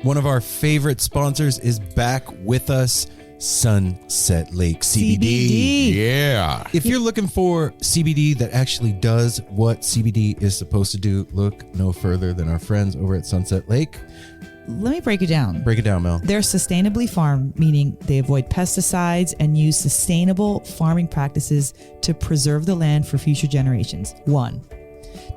One of our favorite sponsors is back with us, Sunset Lake CBD. Yeah. If you're looking for CBD that actually does what CBD is supposed to do, look no further than our friends over at Sunset Lake. Let me break it down. Break it down, Mel. They're sustainably farmed, meaning they avoid pesticides and use sustainable farming practices to preserve the land for future generations. 1.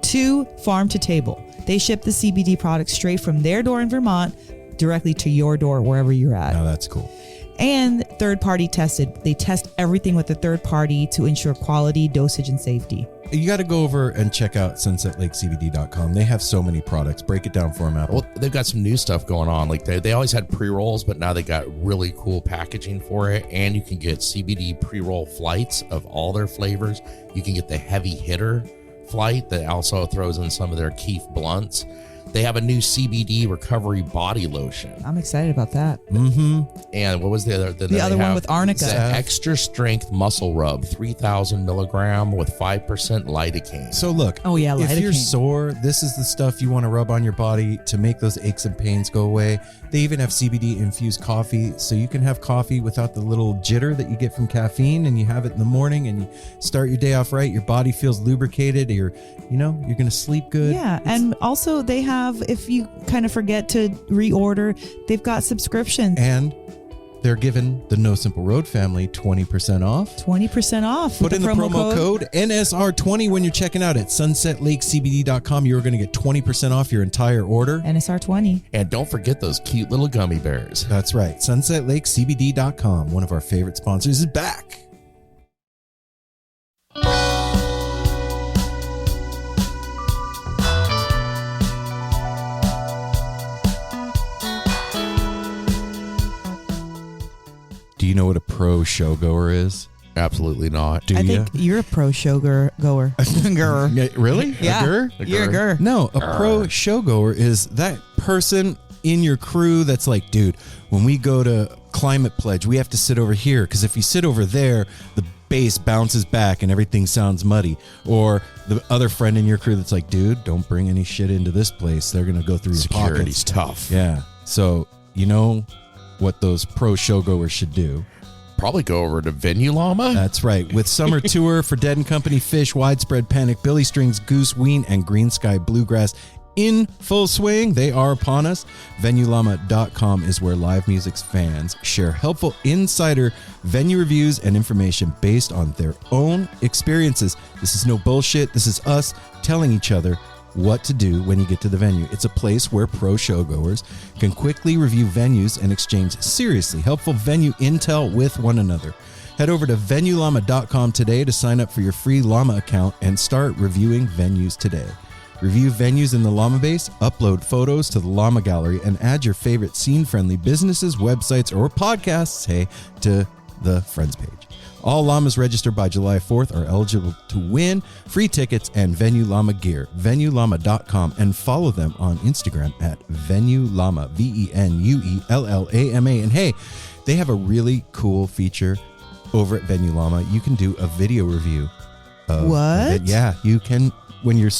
2, farm to table. They ship the CBD products straight from their door in Vermont directly to your door wherever you're at. Now that's cool. And third party tested. They test everything with a third party to ensure quality, dosage, and safety. You got to go over and check out sunsetlakecbd.com. They have so many products. Break it down for them, Apple. Well, they've got some new stuff going on. Like they always had pre-rolls, but now they got really cool packaging for it. And you can get CBD pre-roll flights of all their flavors. You can get the heavy hitter flight that also throws in some of their Keef blunts. They have a new CBD recovery body lotion. I'm excited about that. Mm-hmm. And what was the other? The other one with arnica. The extra strength muscle rub, 3,000 milligram with 5% lidocaine. So look, Oh, yeah, if you're lidocaine. sore, this is the stuff you want to rub on your body to make those aches and pains go away. They even have CBD infused coffee, so you can have coffee without the little jitter that you get from caffeine, and you have it in the morning and you start your day off right. Your body feels lubricated. You're going to sleep good. Yeah, and also they have, if you kind of forget to reorder, they've got subscriptions. And they're giving the No Simple Road family 20% off. 20% off. Put with in the promo code NSR20 when you're checking out at sunsetlakecbd.com. You're going to get 20% off your entire order. NSR20. And don't forget those cute little gummy bears. That's right. sunsetlakecbd.com, one of our favorite sponsors, is back. Do you know what a pro showgoer is? Absolutely not. Do I you? think you're a pro show goer. Grr. Yeah, really? Yeah. A gur? You're a grr. No, a pro showgoer is that person in your crew that's like, dude, when we go to Climate Pledge, we have to sit over here because if you sit over there, the bass bounces back and everything sounds muddy. Or the other friend in your crew that's like, dude, don't bring any shit into this place. They're going to go through your Security's pockets. tough. Yeah. So, you know what those pro showgoers should do. Probably go over to Venue Llama. That's right. With Summer Tour for Dead and Company, Fish, Widespread Panic, Billy Strings, Goose, Ween, and Green Sky Bluegrass in full swing. They are upon us. VenueLlama.com is where live music's fans share helpful insider venue reviews and information based on their own experiences. This is no bullshit. This is us telling each other what to do when you get to the venue. It's a place where pro showgoers can quickly review venues and exchange seriously helpful venue intel with one another. Head over to VenueLlama.com today to sign up for your free Llama account and start reviewing venues today. Review venues in the Llama base, upload photos to the Llama gallery, and add your favorite scene-friendly businesses, websites, or podcasts, to the Friends page. All Llamas registered by July 4th are eligible to win free tickets and Venue Llama gear. VenueLlama.com, and follow them on Instagram at Venue Llama, VenueLlama. And hey, they have a really cool feature over at Venue Llama. You can do a video review. What? Yeah, you can. When you're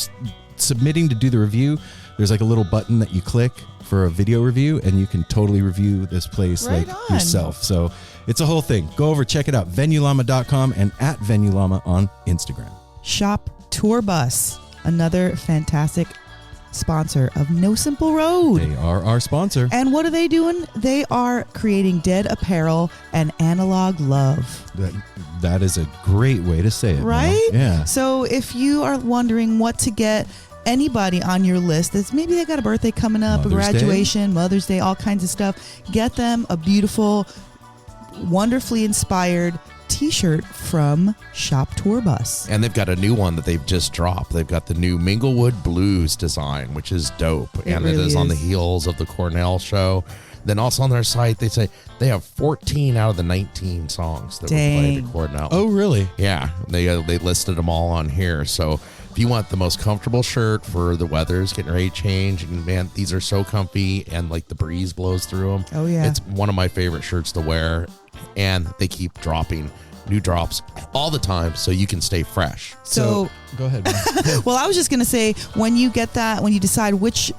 submitting to do the review, there's like a little button that you click for a video review, and you can totally review this place Right like on. yourself. So it's a whole thing. Go over, check it out. VenueLlama.com and at Venue Llama on Instagram. Shop Tour Bus, another fantastic sponsor of No Simple Road. They are our sponsor. And what are they doing? They are creating dead apparel and analog love. That is a great way to say it. Mel. Right? Yeah. So if you are wondering what to get anybody on your list that's maybe they got a birthday coming up, Mother's a graduation, Mother's Day, all kinds of stuff, get them a beautiful, wonderfully inspired t-shirt from Shop Tour Bus. And they've got a new one that they've just dropped. They've got the new Minglewood Blues design, which is dope. And really it is on the is. heels of the Cornell show. Then also on their site, they say they have 14 out of the 19 songs that were played at Cornell. Oh, really? Yeah, they listed them all on here. So if you want the most comfortable shirt for the weather's getting ready to change, and man, these are so comfy and like the breeze blows through them. Oh, yeah. It's one of my favorite shirts to wear, and they keep dropping new drops all the time so you can stay fresh. So go ahead. Mel. well, I was just going to say, when you get that, when you decide which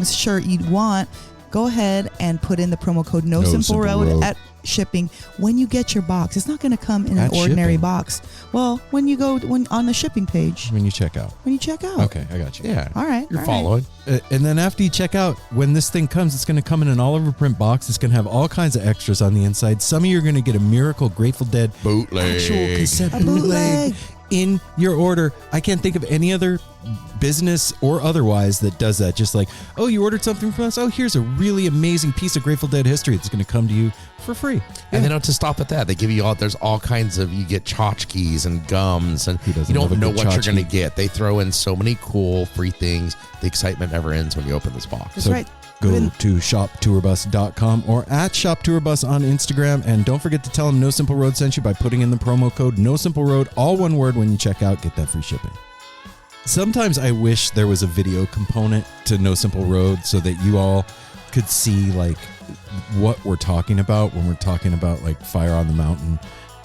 shirt you'd want, go ahead and put in the promo code No Simple Road at shipping when you get your box. It's not going to come in an ordinary box. Well, when you go on the shipping page. When you check out. Okay, I got you. Yeah. All right. You're following. And then after you check out, when this thing comes, it's going to come in an all-over print box. It's going to have all kinds of extras on the inside. Some of you are going to get a Miracle Grateful Dead Bootleg. actual cassette bootleg in your order. I can't think of any other business or otherwise that does that. Just like, oh, you ordered something from us? Oh, here's a really amazing piece of Grateful Dead history. It's going to come to you for free. And they don't to stop at that. They give you there's all kinds of, you get tchotchkes and gums, and you don't know what you're going to get. They throw in so many cool free things. The excitement never ends when you open this box. That's right. Go to shoptourbus.com or at shoptourbus on Instagram. And don't forget to tell them No Simple Road sent you by putting in the promo code No Simple Road, all one word, when you check out. Get that free shipping. Sometimes I wish there was a video component to No Simple Road so that you all could see like what we're talking about when we're talking about like Fire on the Mountain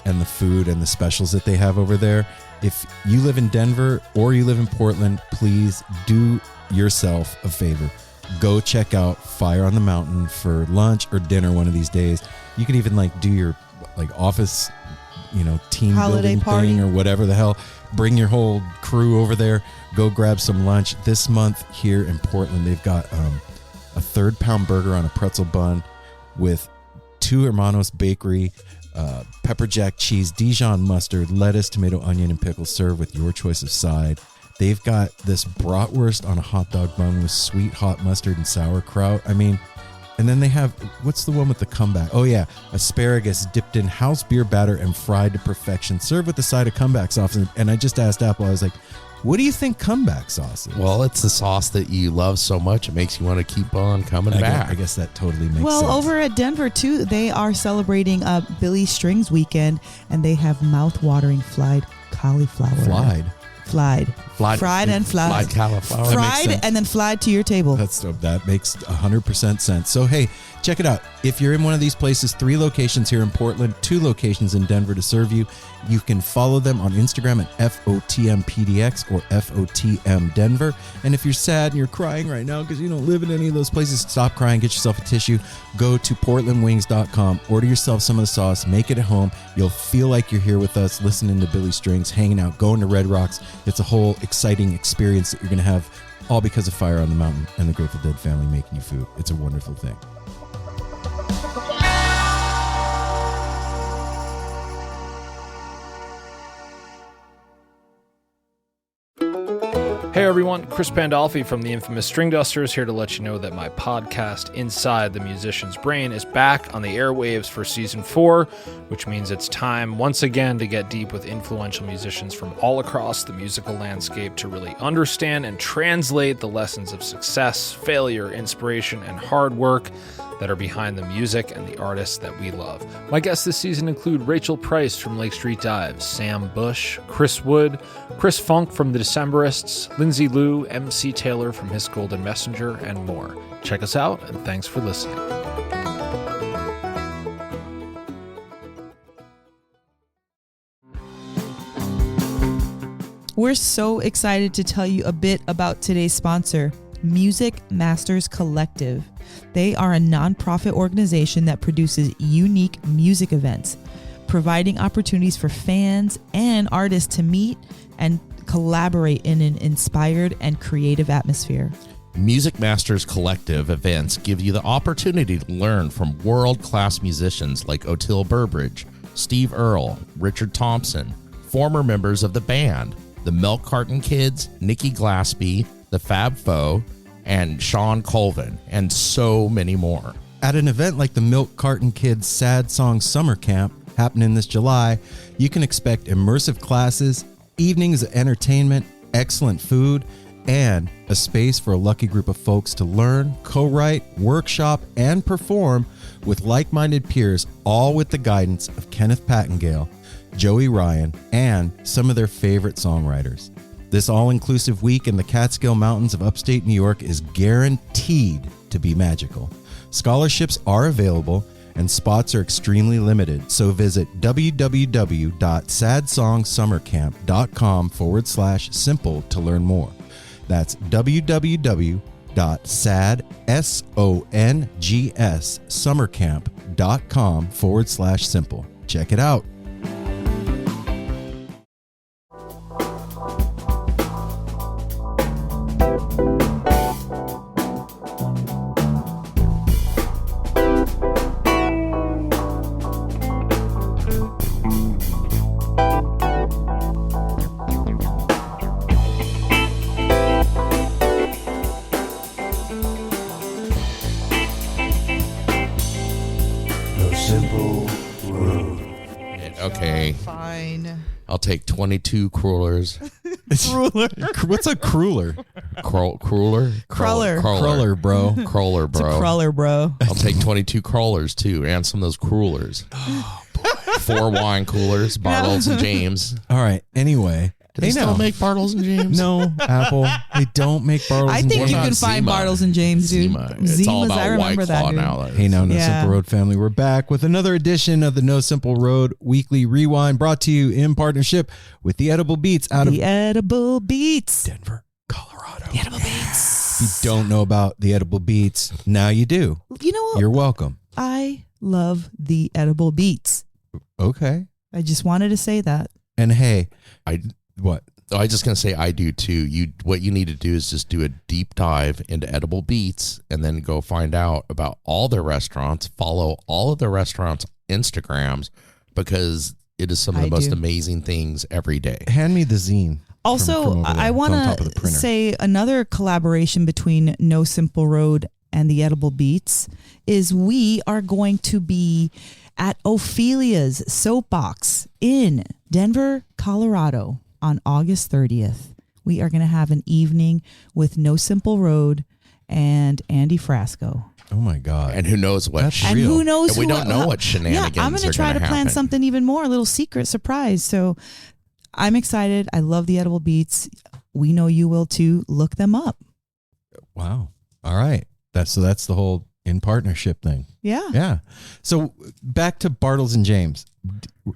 and the food and the specials that they have over there. If you live in Denver or you live in Portland, please do yourself a favor. Go check out Fire on the Mountain for lunch or dinner one of these days. You can even like do your like office, team holiday building party thing or whatever the hell. Bring your whole crew over there. Go grab some lunch. This month here in Portland, they've got a 3rd-pound burger on a pretzel bun with 2 Hermanos Bakery, pepper jack cheese, Dijon mustard, lettuce, tomato, onion, and pickles, served with your choice of side. They've got this bratwurst on a hot dog bun with sweet hot mustard and sauerkraut. I mean, and then they have, what's the one with the comeback? Oh yeah, asparagus dipped in house beer batter and fried to perfection, served with a side of comeback sauce. And I just asked Apple, I was like, what do you think comeback sauce is? Well, it's the sauce that you love so much. It makes you want to keep on coming back. I guess that totally makes sense. Well, over at Denver, too, they are celebrating Billy Strings weekend, and they have mouth-watering fried cauliflower. Fried and flied. Fried cauliflower. Fried and then flied to your table. That makes 100% sense. So, hey, check it out. If you're in one of these places, 3 locations here in Portland, 2 locations in Denver to serve you. You can follow them on Instagram at FOTMPDX or FOTM Denver. And if you're sad and you're crying right now because you don't live in any of those places, stop crying, get yourself a tissue, go to portlandwings.com, order yourself some of the sauce, make it at home. You'll feel like you're here with us, listening to Billy Strings, hanging out, going to Red Rocks. It's a whole exciting experience that you're going to have, all because of Fire on the Mountain and the Grateful Dead family making you food. It's a wonderful thing. Hey everyone, Chris Pandolfi from the infamous String Dusters here to let you know that my podcast, Inside the Musician's Brain, is back on the airwaves for Season 4, which means it's time once again to get deep with influential musicians from all across the musical landscape to really understand and translate the lessons of success, failure, inspiration, and hard work that are behind the music and the artists that we love. My guests this season include Rachel Price from Lake Street Dives, Sam Bush, Chris Wood, Chris Funk from The Decemberists, Lindsay Liu, MC Taylor from His Golden Messenger, and more. Check us out, and thanks for listening. We're so excited to tell you a bit about today's sponsor, Music Masters Collective. They are a nonprofit organization that produces unique music events, providing opportunities for fans and artists to meet and collaborate in an inspired and creative atmosphere. Music Masters Collective events give you the opportunity to learn from world-class musicians like Otil Burbridge, Steve Earle, Richard Thompson, former members of the band, the Milk Carton Kids, Nikki Glaspie, the Fab Four, and Sean Colvin, and so many more. At an event like the Milk Carton Kids Sad Song Summer Camp happening this July, you can expect immersive classes, evenings of entertainment, excellent food, and a space for a lucky group of folks to learn, co-write, workshop, and perform with like-minded peers, all with the guidance of Kenneth Pattengale, Joey Ryan, and some of their favorite songwriters. This all-inclusive week in the Catskill Mountains of upstate New York is guaranteed to be magical. Scholarships are available and spots are extremely limited, so visit www.sadsongsummercamp.com/simple to learn more. That's www.sadsongsummercamp.com summercamp.com/simple. Check it out. Okay, Fine. I'll take 22 crullers. Ruler. What's a cruller? Cruller? Cruller. Cruller, bro. Cruller, It's a bro. crawler, bro. I'll take 22 crawlers too, and some of those crullers. Oh, boy. 4 wine coolers, Bartles and James. All right. Anyway. Do they still make Bartles and James? No, Apple. They don't make Bartles I and think James. you What can about find Zima? Bartles and James, dude. Zima. It's all Zimas, about I remember White that, Claw dude. now. Hey, now, No Yeah. Simple Road family, we're back with another edition of the No Simple Road Weekly Rewind, brought to you in partnership with the Edible Beats out The of Edible Beats. Denver, Colorado. The Edible Beats. If you don't know about the Edible Beats, now you do. You know what? You're welcome. I love the Edible Beats. Okay. I just wanted to say that. And hey, I what? I was just gonna say I do too. What you need to do is just do a deep dive into Edible Beats and then go find out about all their restaurants. Follow all of the restaurants' Instagrams because it is some of the I most do. amazing things every day. Hand me the zine. Also, from over there. I It's want on top of the to printer. say another collaboration between No Simple Road and the Edible Beats is we are going to be at Ophelia's Soapbox in Denver, Colorado on August 30th. We are going to have an evening with No Simple Road and Andy Frasco. Oh my God. And who knows what? That's And real. who knows And we who don't know what Yeah, shenanigans I'm are to try gonna to plan happen. something even more, a little secret surprise. So I'm excited. I love the Edible Beats. We know you will too. Look them up. Wow. All right. That's the whole in partnership thing. Yeah. Yeah. So back to Bartles and James.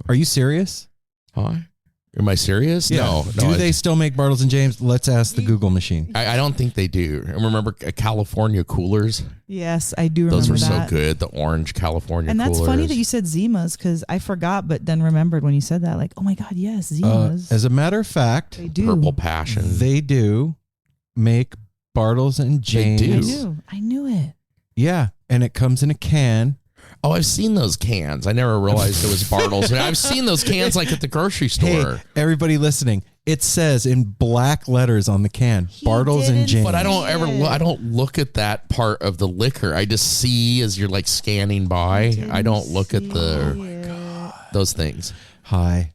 Are you serious? Huh? Am I serious? No. Do they still make Bartles and James? Let's ask the Google machine. I don't think they do. And remember California coolers? Yes, I do remember Those were that. so good. The orange California And that's coolers. funny that you said Zimas because I forgot, but then remembered when you said that. Like, oh my God, yes, Zimas. As a matter of fact, They do. Purple Passion. they do make Bartles and James. do. I knew it. Yeah. And it comes in a can. Oh, I've seen those cans. I never realized it was Bartles. I've seen those cans like at the grocery store. Hey, everybody listening, it says in black letters on the can, Bartles and didn't James. But I don't ever I don't look at that part of the liquor. I just see as you're like scanning by. I don't look at those things. Hi.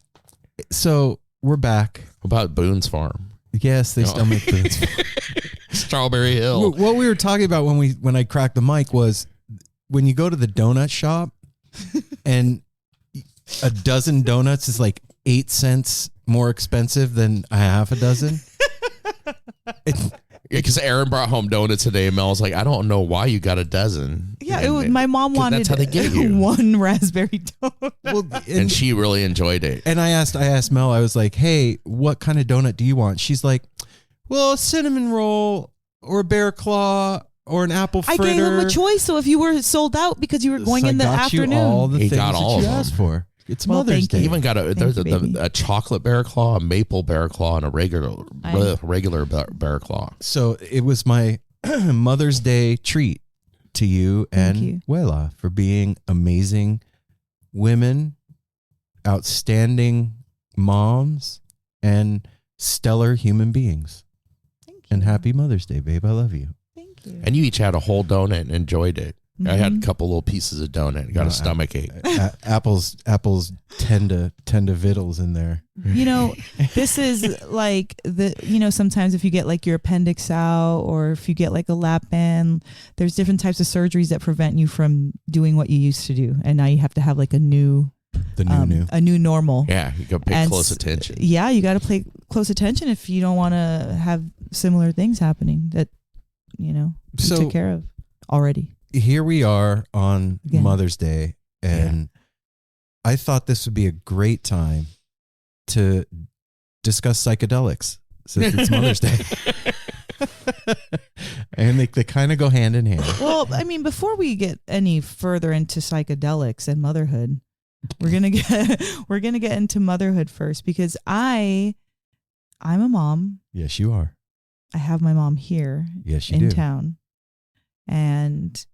So we're back. What about Boone's Farm? Yes, they still make Boone's. Strawberry Hill. What we were talking about when I cracked the mic was when you go to the donut shop and a dozen donuts is like 8 cents more expensive than a half a dozen. Because Aaron brought home donuts today, and Mel was like, "I don't know why you got a dozen." Yeah, And my mom 'cause wanted that's how they get you. one raspberry donut. Well, And she really enjoyed it. and I asked Mel, I was like, "Hey, what kind of donut do you want?" She's like, "Well, a cinnamon roll or a bear claw or an apple I fritter." gave him a choice. So if you were sold out because you were going So in the I got afternoon. You all the He things got that all you of them. asked for. It's Well, Mother's thank Day. He even got there's you, baby. a chocolate bear claw, a maple bear claw, and a regular bear claw. So it was my Mother's Day treat to you Thank and you. Wela for being amazing women, outstanding moms, and stellar human beings. Thank you. And happy Mother's Day, babe. I love you. Thank you. And you each had a whole donut and enjoyed it. I had a Mhm. couple little pieces of donut and got No, a stomach ache. Apples tend to vittles in there. You know, this is like sometimes if you get like your appendix out or if you get like a lap band, there's different types of surgeries that prevent you from doing what you used to do. And now you have to have like a new normal. Yeah, you got to pay And close attention. Yeah, you got to pay close attention if you don't want to have similar things happening that, you So- took care of already. Here we are on Again. Mother's Day, and I thought this would be a great time to discuss psychedelics since it's Mother's Day. And they kind of go hand in hand. Well, I mean, before we get any further into psychedelics and motherhood, we're gonna get into motherhood first, because I'm a mom. Yes, you are. I have my mom here Yes, you in do. town, and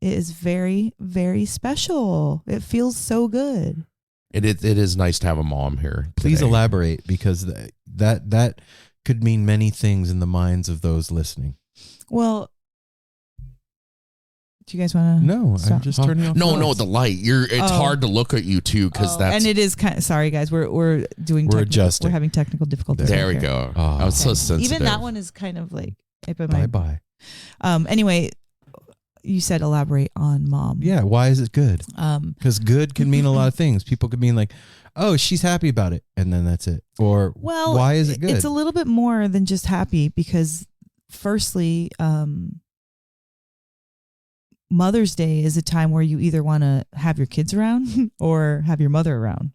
it is very, very special. It feels so good. It is nice to have a mom here. Please today. elaborate, because that could mean many things in the minds of those listening. Well, do you guys want to? No, I'm Stop. just turning off. No, lights. the light. It's hard to look at you too, because that's. And it is kind of, sorry guys, we're adjusting. We're having technical difficulties. There right we here. go. Oh. I was so sensitive. Even that one is kind of like Bye. Anyway, you said elaborate on mom. Yeah, why is it good? Because good can mean a lot of things. People could mean like, oh, she's happy about it, and then that's it. Or why is it good? It's a little bit more than just happy, because firstly, Mother's Day is a time where you either want to have your kids around or have your mother around.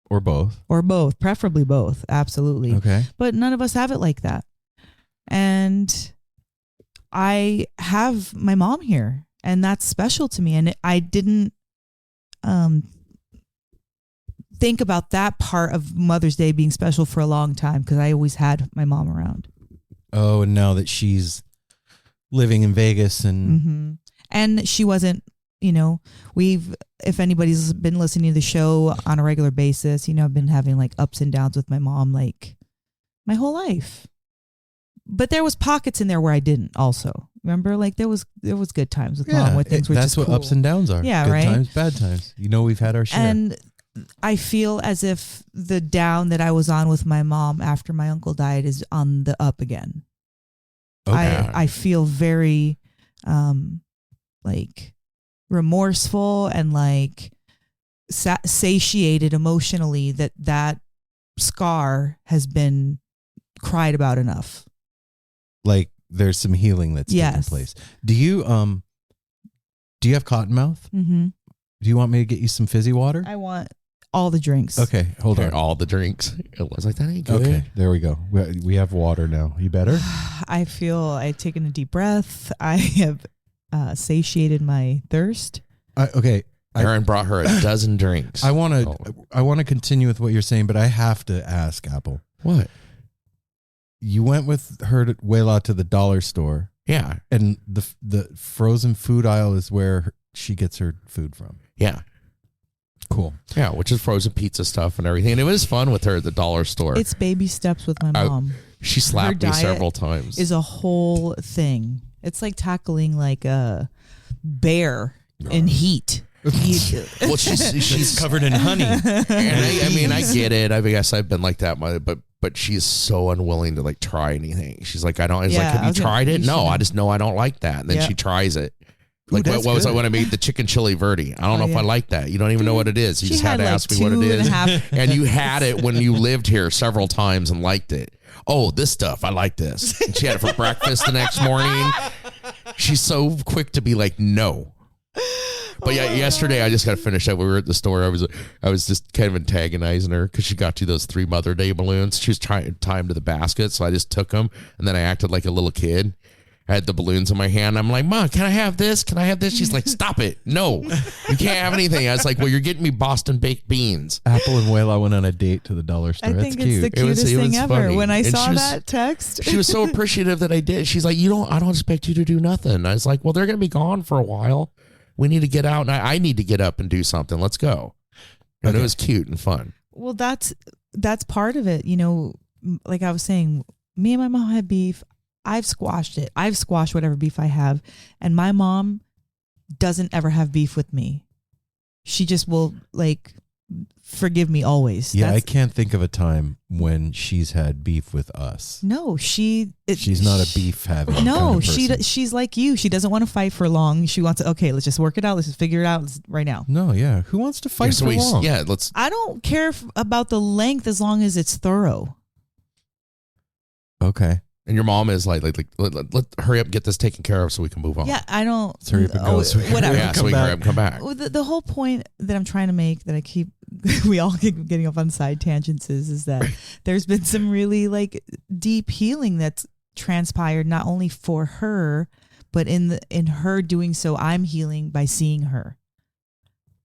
Or both. Or both, preferably both, absolutely. Okay. But none of us have it like that. And I have my mom here, and that's special to me. And I didn't think about that part of Mother's Day being special for a long time, because I always had my mom around. Oh, and now that she's living in Vegas and Mm-hmm. And she wasn't, if anybody's been listening to the show on a regular basis, I've been having like ups and downs with my mom like my whole life. But there was pockets in there where I didn't also. Remember, like there was good times with mom where things were that's just what cool. ups and downs are. Yeah, good right? times, bad times. We've had our share. And I feel as if the down that I was on with my mom after my uncle died is on the up again. Okay. I feel very like remorseful and like satiated emotionally that scar has been cried about enough. Like there's some healing that's taking place. Do you have cottonmouth? Mm-hmm. Do you want me to get you some fizzy water? I want all the drinks. Okay, hold on. All the drinks. It was like, that ain't good. Okay, there we go. We have water now. You better? I feel I've taken a deep breath. I have satiated my thirst. Okay. Erin brought her a dozen drinks. I want to continue with what you're saying, but I have to ask, Apple. What? You went with her to Wela to the dollar store. Yeah. And the frozen food aisle is where she gets her food from. Yeah. Cool. Yeah, which is frozen pizza stuff and everything. And it was fun with her at the dollar store. It's baby steps with my mom. She slapped me several times. Is a whole thing. It's like tackling like a bear in heat. Well, she's covered in honey. And I get it. I guess I've been like that, but she's so unwilling to like try anything. She's like, I don't. It's like, have you tried it? No, I just know I don't like that. And then she tries it. Like what was I when I made the chicken chili verde? I don't know if I like that. You don't even know what it is. You just had to ask me what it is. And you had it when you lived here several times and liked it. Oh, this stuff, I like this. And she had it for breakfast the next morning. She's so quick to be like, no. But yeah, yesterday I just got finished up. We were at the store. I was just kind of antagonizing her because she got you those 3 Mother Day balloons. She was trying to tie them to the basket, so I just took them and then I acted like a little kid. I had the balloons in my hand. I'm like, Mom, can I have this? Can I have this? She's like, stop it. No, you can't have anything. I was like, well, you're getting me Boston baked beans. Apple and Wela went on a date to the dollar store. I That's think cute. it's the cutest thing ever. funny. When I And saw that text. She was so appreciative that I did. She's like, I don't expect you to do nothing. I was like, well, they're going to be gone for a while. We need to get out, and I need to get up and do something. Let's go. And it was cute and fun. Well, that's part of it. Like I was saying, me and my mom had beef. I've squashed it. I've squashed whatever beef I have. And my mom doesn't ever have beef with me. She just will like forgive me always. Yeah, I can't think of a time when she's had beef with us. No, she's not a beef having. No, kind of person. she's like you. She doesn't want to fight for long. She wants to, okay, let's just work it out. Let's just figure it out right now. No, yeah. Who wants to fight for long? Yeah, let's. I don't care about the length as long as it's thorough. Okay. And your mom is like let hurry up and get this taken care of so we can move on. Yeah, I don't. Let's hurry up and go. So we can whatever. Yeah, so we can hurry up and come back. Well, the whole point that I'm trying to make, that I keep, we all keep getting off on side tangents, is that there's been some really like deep healing that's transpired, not only for her, but in her doing so, I'm healing by seeing her.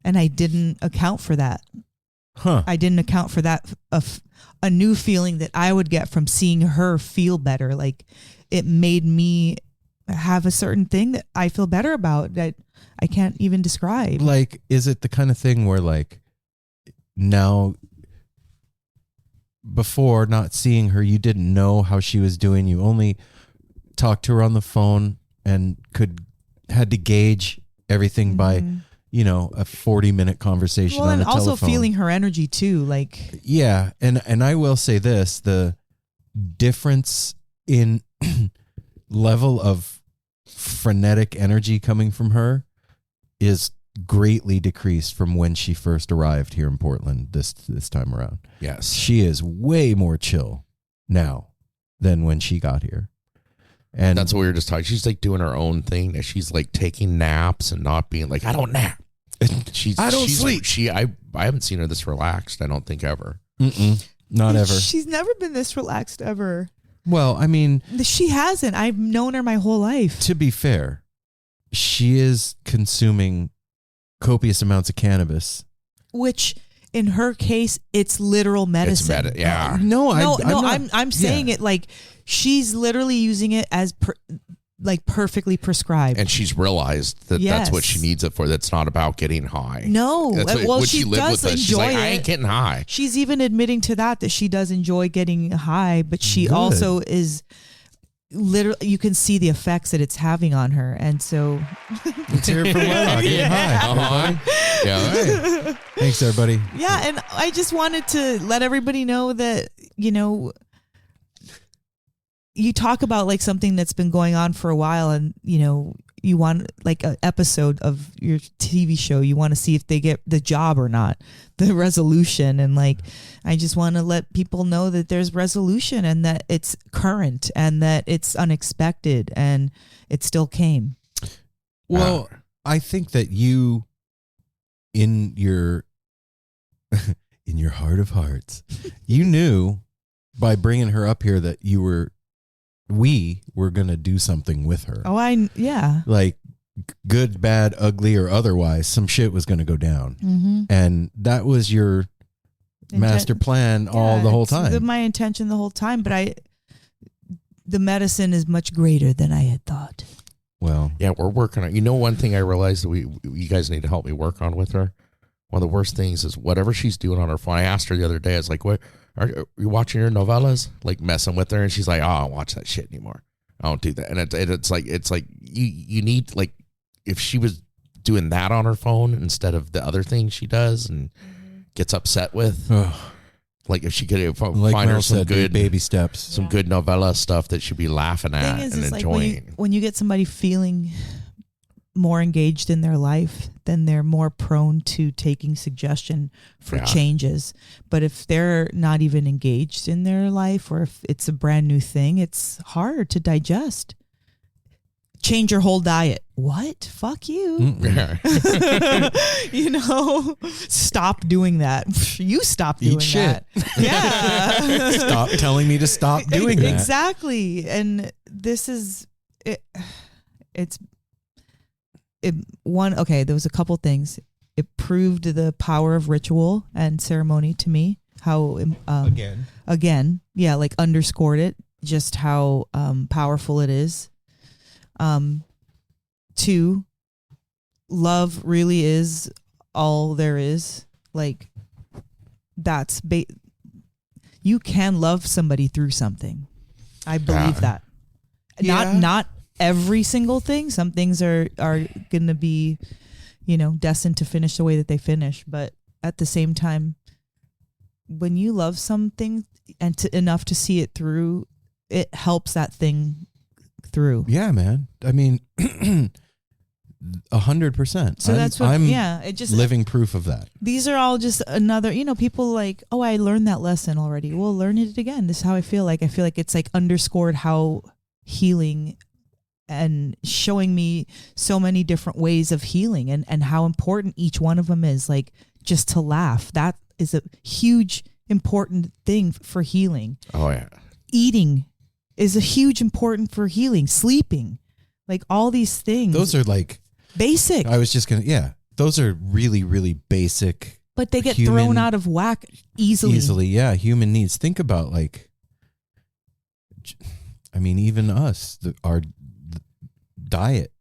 And I didn't account for that. I didn't account for that, a new feeling that I would get from seeing her feel better. Like, it made me have a certain thing that I feel better about that I can't even describe. Like, is it the kind of thing where, like, now, before not seeing her, you didn't know how she was doing. You only talked to her on the phone and had to gauge everything by, you know, a 40-minute conversation on the telephone. And also feeling her energy too. Like, yeah. And I will say this, the difference in level of frenetic energy coming from her is greatly decreased from when she first arrived here in Portland this time around. Yes. She is way more chill now than when she got here. And that's what we were just talking. She's like doing her own thing. She's like taking naps and not being like, I don't nap. I don't sleep. I haven't seen her this relaxed, I don't think, ever. Not ever. She's never been this relaxed ever. Well, I mean, she hasn't. I've known her my whole life. To be fair, she is consuming copious amounts of cannabis, which in her case, it's literal medicine. It's yeah. I'm saying it like she's literally using it as like perfectly prescribed. And she's realized that that's what she needs it for. That's not about getting high. No. Well, she does enjoy she's like, it. I ain't getting high. She's even admitting to that she does enjoy getting high, but she also is literally, you can see the effects that it's having on her. And so let's hear it from Layla. Getting high. Yeah. Right. Thanks, everybody. Yeah. And I just wanted to let everybody know that, you know, you talk about like something that's been going on for a while, and you know, you want like an episode of your TV show, you want to see if they get the job or not, the resolution. And like, I just want to let people know that there's resolution and that it's current and that it's unexpected and it still came. Well, I think that you, in your heart of hearts, you knew by bringing her up here that we were going to do something with her. Yeah. Like, good, bad, ugly, or otherwise, some shit was going to go down. Mm-hmm. And that was your master plan the whole time. My intention the whole time, but the medicine is much greater than I had thought. Well, yeah, we're working on it. You know, one thing I realized that you guys need to help me work on with her. One of the worst things is whatever she's doing on her phone. I asked her the other day, I was like, what? Are you watching your novellas? Like messing with her, and she's like, "Oh, I don't watch that shit anymore. I don't do that." And it's like you need, like, if she was doing that on her phone instead of the other thing she does and gets upset with, like if she could find her some good baby steps, some good novella stuff that she'd be laughing at and enjoying. Like when you get somebody feeling more engaged in their life, then they're more prone to taking suggestion for changes. But if they're not even engaged in their life, or if it's a brand new thing, it's hard to digest. Change your whole diet. What? Fuck you. You know, stop doing that. You stop doing that. Yeah. Stop telling me to stop doing that. Exactly. And this is it. There was a couple things. It proved the power of ritual and ceremony to me. How again, yeah, like underscored it, just how powerful it is. 2, love really is all there is. Like, that's you can love somebody through something. I believe that. Not every single thing. Some things are going to be, you know, destined to finish the way that they finish. But at the same time, when you love something and enough to see it through, it helps that thing through. Yeah, man. I mean, 100%. So that's what, it just living proof of that. These are all just another, you know, people like, oh, I learned that lesson already. Well, learn it again. This is how I feel like. I feel like it's like underscored how healing and showing me so many different ways of healing and how important each one of them is. Like, just to laugh, that is a huge important thing for healing. Oh yeah. Eating is a huge important for healing. Sleeping, Like all these things. Those are like basic. I was just gonna, those are really, really basic. But they get thrown out of whack easily. Easily, yeah. Human needs. Think about like, I mean, even us, our diet.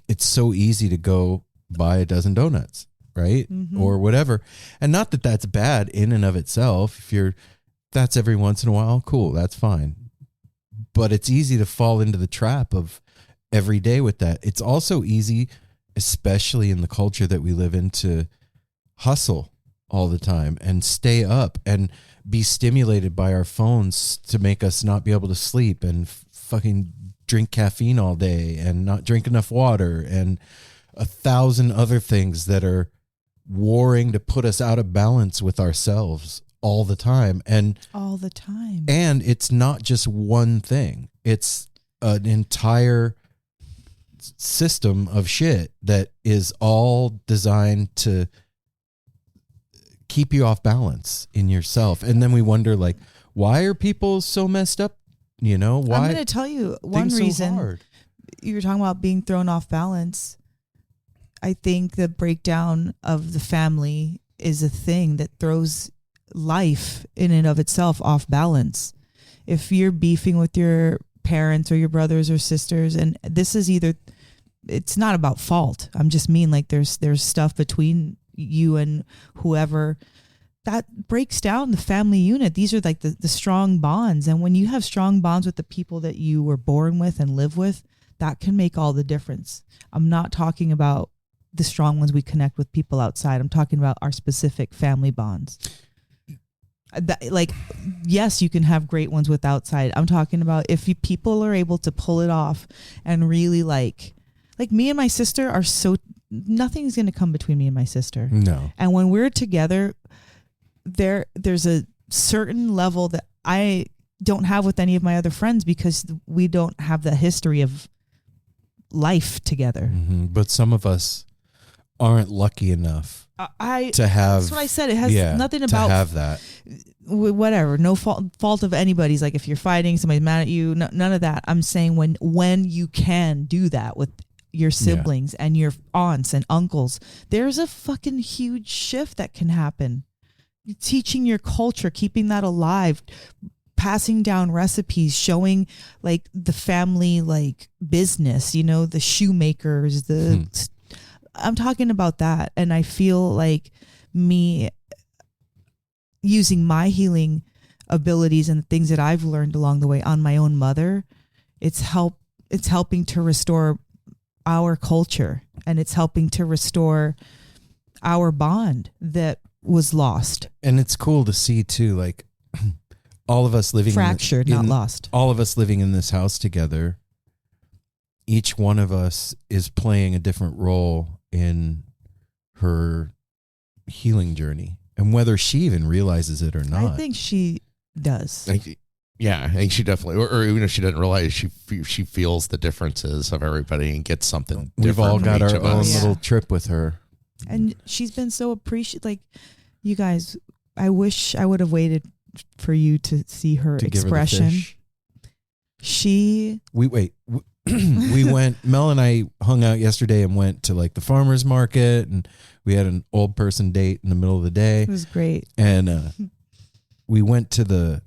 It's so easy to go buy a dozen donuts, right? Mm-hmm. Or whatever. And not that that's bad in and of itself. If that's every once in a while, cool, that's fine. But it's easy to fall into the trap of every day with that. It's also easy, especially in the culture that we live in, to hustle all the time and stay up and be stimulated by our phones to make us not be able to sleep and fucking drink caffeine all day and not drink enough water and 1,000 other things that are warring to put us out of balance with ourselves all the time. And it's not just one thing. It's an entire system of shit that is all designed to keep you off balance in yourself. And then we wonder, like, why are people so messed up? You know, why? I'm going to tell you one reason. So you were talking about being thrown off balance. I think the breakdown of the family is a thing that throws life in and of itself off balance. If you're beefing with your parents or your brothers or sisters, and this is it's not about fault. I'm just mean like there's stuff between you and whoever that breaks down the family unit. These are like the strong bonds. And when you have strong bonds with the people that you were born with and live with, that can make all the difference. I'm not talking about the strong ones we connect with people outside. I'm talking about our specific family bonds. Like, yes, you can have great ones with outside. I'm talking about if people are able to pull it off and really like me and my sister are so, nothing's going to come between me and my sister. No. And when we're together, there's a certain level that I don't have with any of my other friends because we don't have the history of life together. Mm-hmm. But some of us aren't lucky enough to have. That's what I said. It has nothing about to have that. Whatever, no fault of anybody's. Like if you're fighting, somebody's mad at you. None of that. I'm saying when you can do that with your siblings and your aunts and uncles, there's a fucking huge shift that can happen. Teaching your culture, keeping that alive, passing down recipes, showing like the family like business, you know, the shoemakers, I'm talking about that. And I feel like me using my healing abilities and the things that I've learned along the way on my own mother, it's helping to restore our culture, and it's helping to restore our bond that was lost. And it's cool to see too, like all of us living fractured, not lost. All of us living in this house together. Each one of us is playing a different role in her healing journey, and whether she even realizes it or not. I think she does. I think she definitely, or even if she doesn't realize, she feels the differences of everybody and gets something. We've all got our own us. little trip with her. And she's been so appreciative. Like, you guys, I wish I would have waited for you to see her expression. We went, Mel and I hung out yesterday and went to like the farmer's market, and we had an old person date in the middle of the day. It was great. And we went to the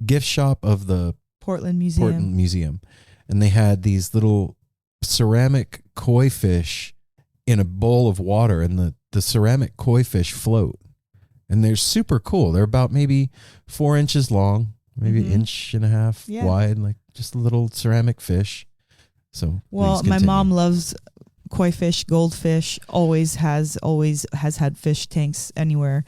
gift shop of the Portland Museum. And they had these little ceramic koi fish in a bowl of water, and the ceramic koi fish float. And they're super cool. They're about maybe 4 inches long, maybe an inch and a half wide, like just a little ceramic fish. So, well, my mom loves koi fish, goldfish, always has had fish tanks anywhere.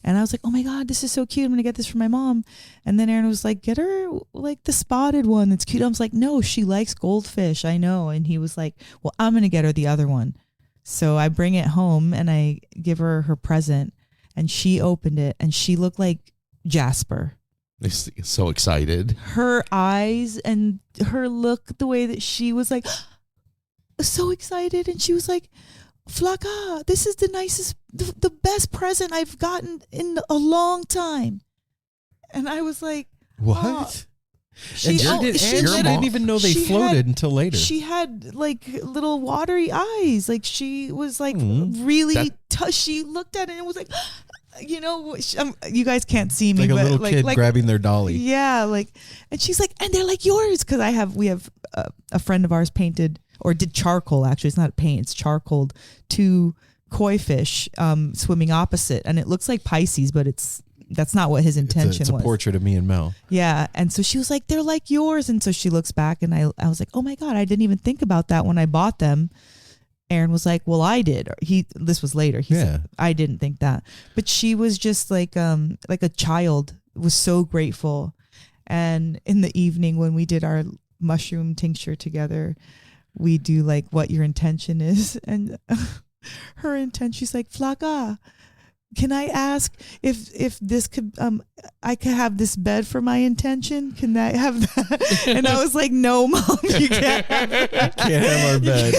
And I was like, oh my God, this is so cute. I'm going to get this for my mom. And then Aaron was like, get her like the spotted one. It's cute. I was like, no, she likes goldfish. I know. And he was like, well, I'm going to get her the other one. So I bring it home and I give her her present, and she opened it and she looked like Jasper. So excited. Her eyes and her look, the way that she was like so excited. And she was like, Flaca, this is the nicest, the best present I've gotten in a long time. And I was like, what? She didn't even know they floated until later. She had like little watery eyes. Like she was like really she looked at it and was like, you know, you guys can't see me, like a but little kid grabbing their dolly. Yeah, like, and she's like, and they're like yours, because we have a friend of ours painted or did charcoal. Actually, it's not paint; it's charcoaled 2 koi fish swimming opposite, and it looks like Pisces, but that's not what his intention was. It's a portrait of me and Mel. Yeah, and so she was like, they're like yours, and so she looks back, and I was like, oh my God, I didn't even think about that when I bought them. Aaron was like, well, I did. This was later. He said, I didn't think that. But she was just like a child, was so grateful. And in the evening when we did our mushroom tincture together, we do like what your intention is. And her intent, she's like, Flaca, can I ask if this could, I could have this bed for my intention? Can I have that? And I was like, no, Mom, you can't have that. Can't have our bed.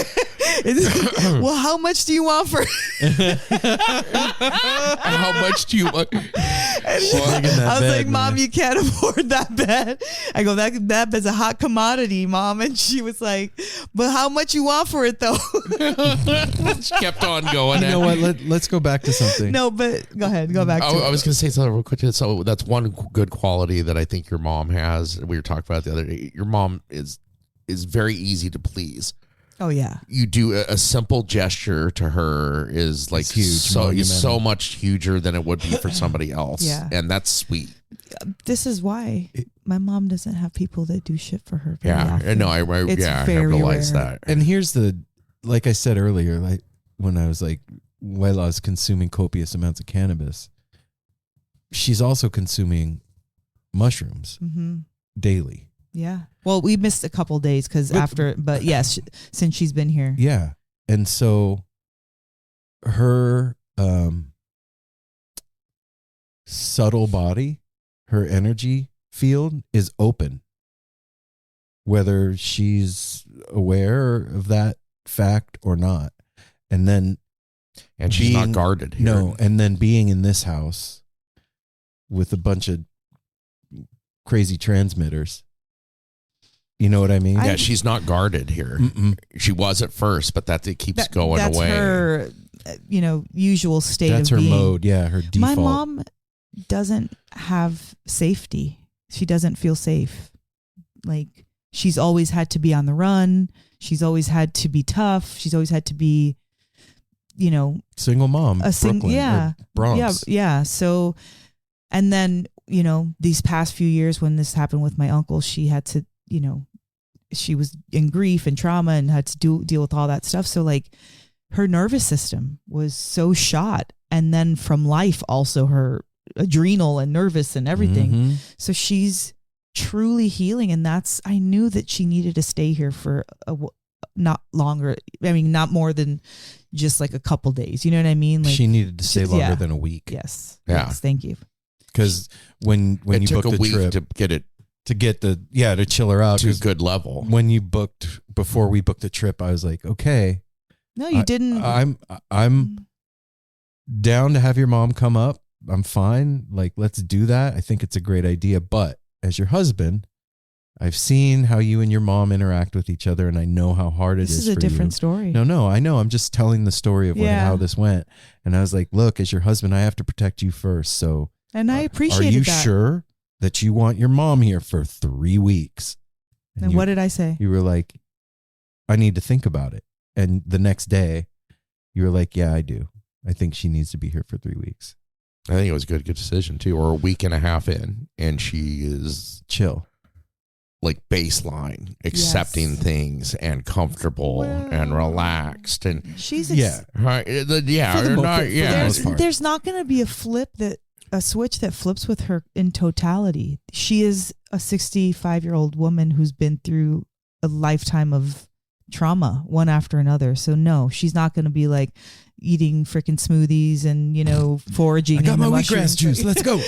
Well, how much do you want for How much do you want? I was like, Mom, you can't afford that bed. I go, that bed's a hot commodity, Mom. And she was like, but how much you want for it, though? She kept on going. You know what? Let's go back to something. No, but go ahead. Go back to I was going to say something real quick. So that's one good quality that I think your mom has. We were talking about the other day. Your mom is very easy to please. Oh, yeah. You do a simple gesture to her is like huge, so much huger than it would be for somebody else. Yeah. And that's sweet. This is why my mom doesn't have people that do shit for her. Very often. No, I have realized that. And here's like I said earlier, like when I was like, Waila's consuming copious amounts of cannabis, she's also consuming mushrooms daily. Yeah. Well, we missed a couple days but yes, since she's been here. Yeah. And so her subtle body, her energy field is open, whether she's aware of that fact or not. And she's not guarded here. No. And then being in this house with a bunch of crazy transmitters. You know what I mean? Yeah, she's not guarded here. She was at first, but it keeps going away. That's her, usual state That's of her being. mode. Yeah, her default. My mom doesn't have safety. She doesn't feel safe. Like, she's always had to be on the run. She's always had to be tough. She's always had to be, single mom. Brooklyn, yeah, Bronx. Yeah. So, and then these past few years when this happened with my uncle, she had to. She was in grief and trauma and had to deal with all that stuff. So like her nervous system was so shot. And then from life, also her adrenal and nervous and everything. So she's truly healing. And I knew that she needed to stay here for not longer. I mean, not more than just like a couple days. You know what I mean? Like she needed to stay longer than a week. Yes. Yeah. Yes, thank you. Because when you took booked a week trip to get it. To get to chill her out to a good level. When before we booked the trip, I was like, okay. No, you didn't. I'm down to have your mom come up. I'm fine. Like, let's do that. I think it's a great idea. But as your husband, I've seen how you and your mom interact with each other, and I know how hard it is. This is a different story. No, I know. I'm just telling the story of how this went. And I was like, look, as your husband, I have to protect you first. So, and I appreciate that. Are you that. sure that you want your mom here for 3 weeks? And what did I say? You were like, I need to think about it. And the next day, you were like, yeah, I do. I think she needs to be here for 3 weeks. I think it was a good decision too. Or a week and a half in, and she is chill, like baseline, accepting things and comfortable and relaxed, and she's right, There's not going to be a switch that flips with her in totality. She is a 65-year-old woman who's been through a lifetime of trauma, one after another. So no, she's not going to be like eating freaking smoothies and foraging. I got my wheatgrass juice. Let's go.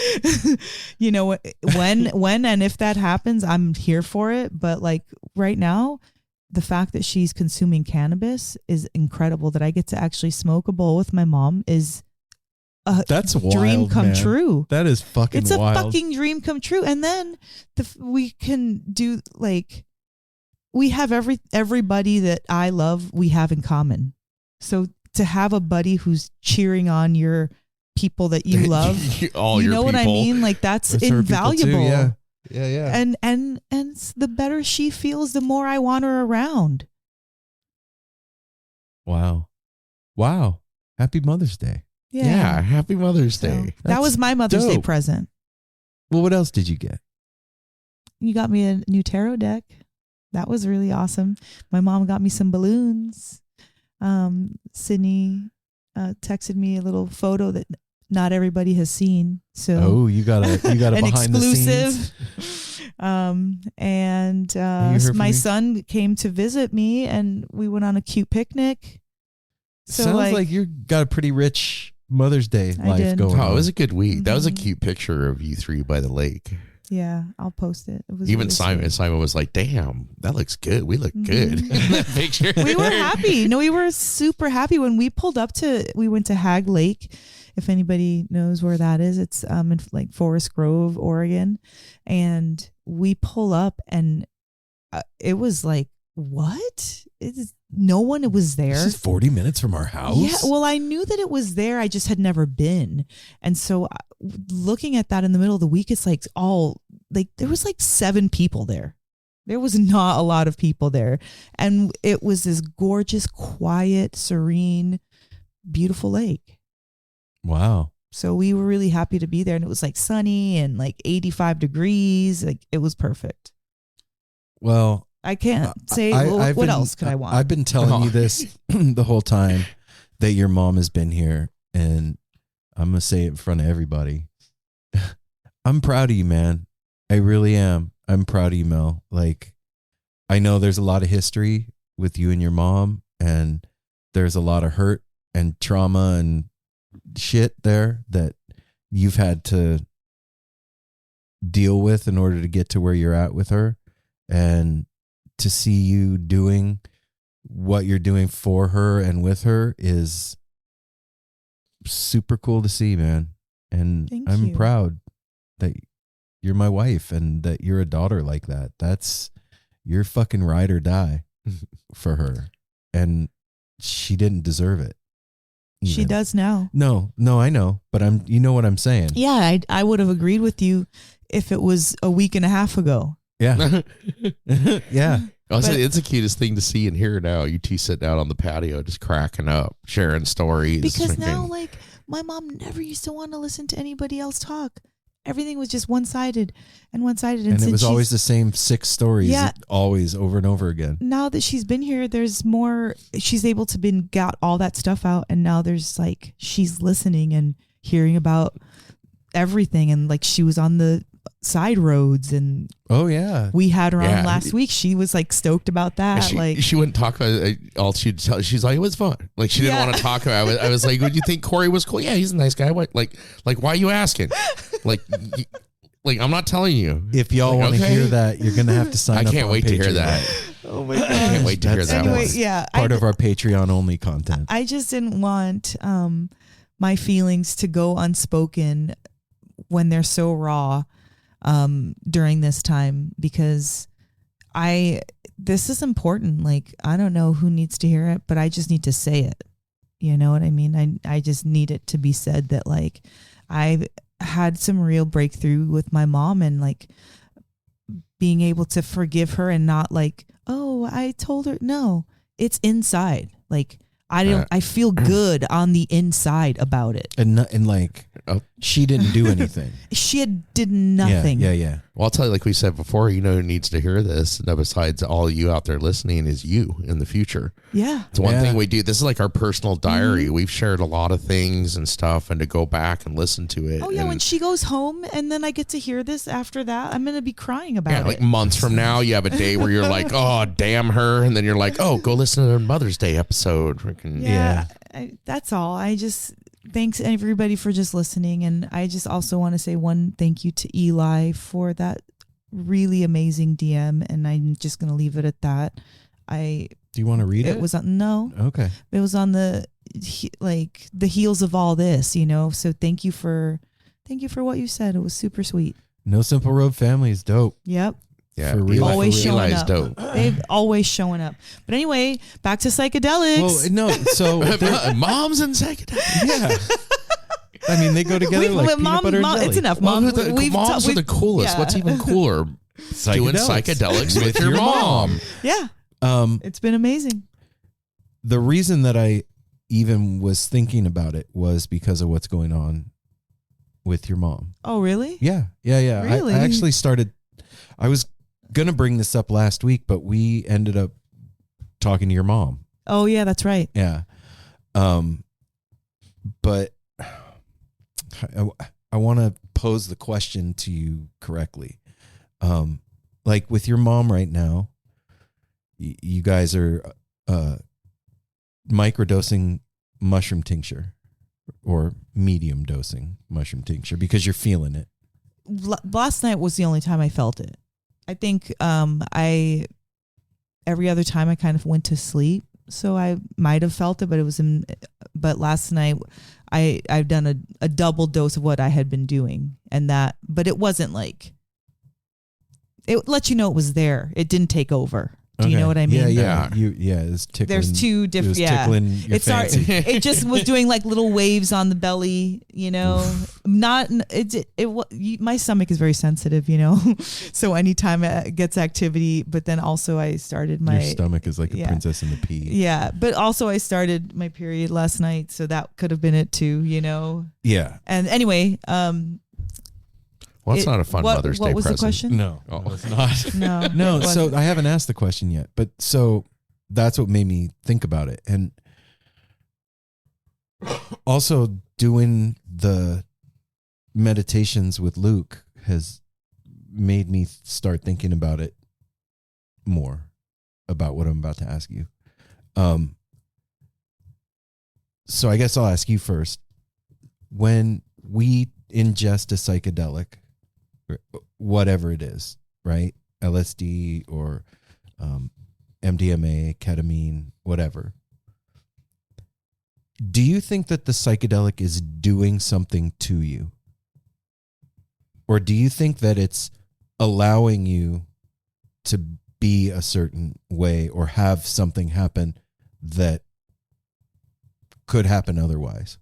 When and if that happens, I'm here for it. But like right now, the fact that she's consuming cannabis is incredible. That I get to actually smoke a bowl with my mom is That's wild, dream come man. true. That is fucking It's a wild. fucking dream come true. And then we can do like, we have everybody that I love, we have in common. So to have a buddy who's cheering on your people that you love, all you your know what I people. mean? Like that's That's her people too, invaluable. Yeah. And the better she feels, the more I want her around. Wow. Happy Mother's Day. Yeah. Happy Mother's So, Day. that was my Mother's Day dope. present. Well, what else did you get? You got me a new tarot deck. That was really awesome. My mom got me some balloons. Sydney texted me a little photo that not everybody has seen. So You got a an behind exclusive. the scenes. And You heard from my me? son came to visit me, and we went on a cute picnic. So Sounds like you got a pretty rich Mother's Day I life did. going Oh, on. it was a good week. That was a Mhm. cute picture of you three by the lake. yeah, I'll post it. It was Even really Simon sweet. Simon was like, damn, that looks good. We look good Mhm. in that picture. We were happy. No, we were super happy when we pulled up we went to Hag Lake. If anybody knows where that is, it's in like Forest Grove, Oregon. And we pull up and it was like, what? No one was there. This is 40 minutes from our house. Yeah, well, I knew that it was there. I just had never been. And so looking at that in the middle of the week, it's like there was like 7 people there. There was not a lot of people there. And it was this gorgeous, quiet, serene, beautiful lake. Wow. So we were really happy to be there. And it was like sunny and like 85 degrees. Like it was perfect. Well, I can't say, I've what been- else could I want? I've been telling you this the whole time that your mom has been here, and I'm going to say it in front of everybody. I'm proud of you, man. I really am. I'm proud of you, Mel. Like, I know there's a lot of history with you and your mom, and there's a lot of hurt and trauma and shit there that you've had to deal with in order to get to where you're at with her. And to see you doing what you're doing for her and with her is super cool to see, man. And Thank I'm you. proud that you're my wife and that you're a daughter like that. You're fucking ride or die for her. And she didn't deserve it. She even. does now. No, I know, but you know what I'm saying. Yeah, I would have agreed with you if it was a week and a half ago. Yeah. Yeah. Also, it's the cutest thing to see and hear now. You two sitting out on the patio, just cracking up, sharing stories. Because now, freaking- like, my mom never used to want to listen to anybody else talk. Everything was just one-sided. And And it was always the same 6 stories, Yeah. always over and over again. Now that she's been here, there's more. She's able to got all that stuff out, and now there's like she's listening and hearing about everything, and like she was on the side roads, and Oh yeah. we had her Yeah. on last week. She was like stoked about that. she wouldn't talk about it. All she'd tell, she's like, it was fun. Like she didn't Yeah. want to talk about it. I was like, would you think Corey was cool? Yeah, he's a nice guy. What, like why are you asking? Like, I'm not telling you. If y'all Like, want to okay. hear that, you're gonna have to sign I up. can't on wait to hear Patreon. that. oh my I can't wait to hear That's that Anyway, one. yeah, part of our Patreon only content. I just didn't want my feelings to go unspoken when they're so raw during this time, because this is important. Like, I don't know who needs to hear it, but I just need to say it. You know what I mean? I just need it to be said that like I've had some real breakthrough with my mom, and like being able to forgive her and not like, oh, I told her. No, it's inside. Like I feel good on the inside about it. And like, Oh. she didn't do anything. She did nothing. Yeah. Well, I'll tell you, like we said before, you know who needs to hear this, besides all you out there listening, is you in the future. Yeah. It's one Yeah. thing we do. This is like our personal diary. We've shared a lot of things and stuff, and to go back and listen to it. Oh yeah. and, When she goes home and then I get to hear this after that, I'm gonna be crying about yeah, it. like months from now, you have a day where you're like, oh, damn her. And then you're like, oh, go listen to the Mother's Day episode. Freaking, Yeah. That's all. Thanks everybody for just listening. And I just also want to say one thank you to Eli for that really amazing DM. And I'm just going to leave it at that. Do you want to read it? It was on, no, Okay. it was on the like the heels of all this, you know? So thank you for what you said. It was super sweet. No Simple Road family is dope. Yep. Yeah, For real. Always showing Eli's up. dope. They've always showing up. But anyway, back to psychedelics. Well, no, so Moms and psychedelics. yeah. I mean, they go together like peanut butter and jelly. It's enough. Mom, Mom, moms are the coolest. yeah. What's even cooler? Doing psychedelics with your mom. Yeah. It's been amazing. The reason that I even was thinking about it was because of what's going on with your mom. Oh, really? Yeah. Really? I actually started, I was going to bring this up last week, but we ended up talking to your mom. Oh, yeah, that's right. Yeah. But I want to pose the question to you correctly. Like with your mom right now, you guys are microdosing mushroom tincture or medium dosing mushroom tincture because you're feeling it. Last night was the only time I felt it. I think every other time I kind of went to sleep, so I might have felt it, but last night I've done a double dose of what I had been doing, but it wasn't like, it let you know it was there. It didn't take over. Do you know what I mean? Yeah. It's tickling. There's two different. Yeah, tickling your fancy. It just was doing like little waves on the belly. You know, not my stomach is very sensitive. You know, so anytime it gets activity, but then also I started my your stomach is like a princess in the pea. Yeah, but also I started my period last night, so that could have been it too. You know. Yeah. And anyway, Well, it's not a fun Mother's Day present. What was the question? No, it's not. No. So I haven't asked the question yet, but so that's what made me think about it. And also doing the meditations with Luke has made me start thinking about it more, about what I'm about to ask you. So I guess I'll ask you first. When we ingest a psychedelic, whatever it is, right? LSD or MDMA, ketamine, whatever. Do you think that the psychedelic is doing something to you? Or do you think that it's allowing you to be a certain way or have something happen that could happen otherwise?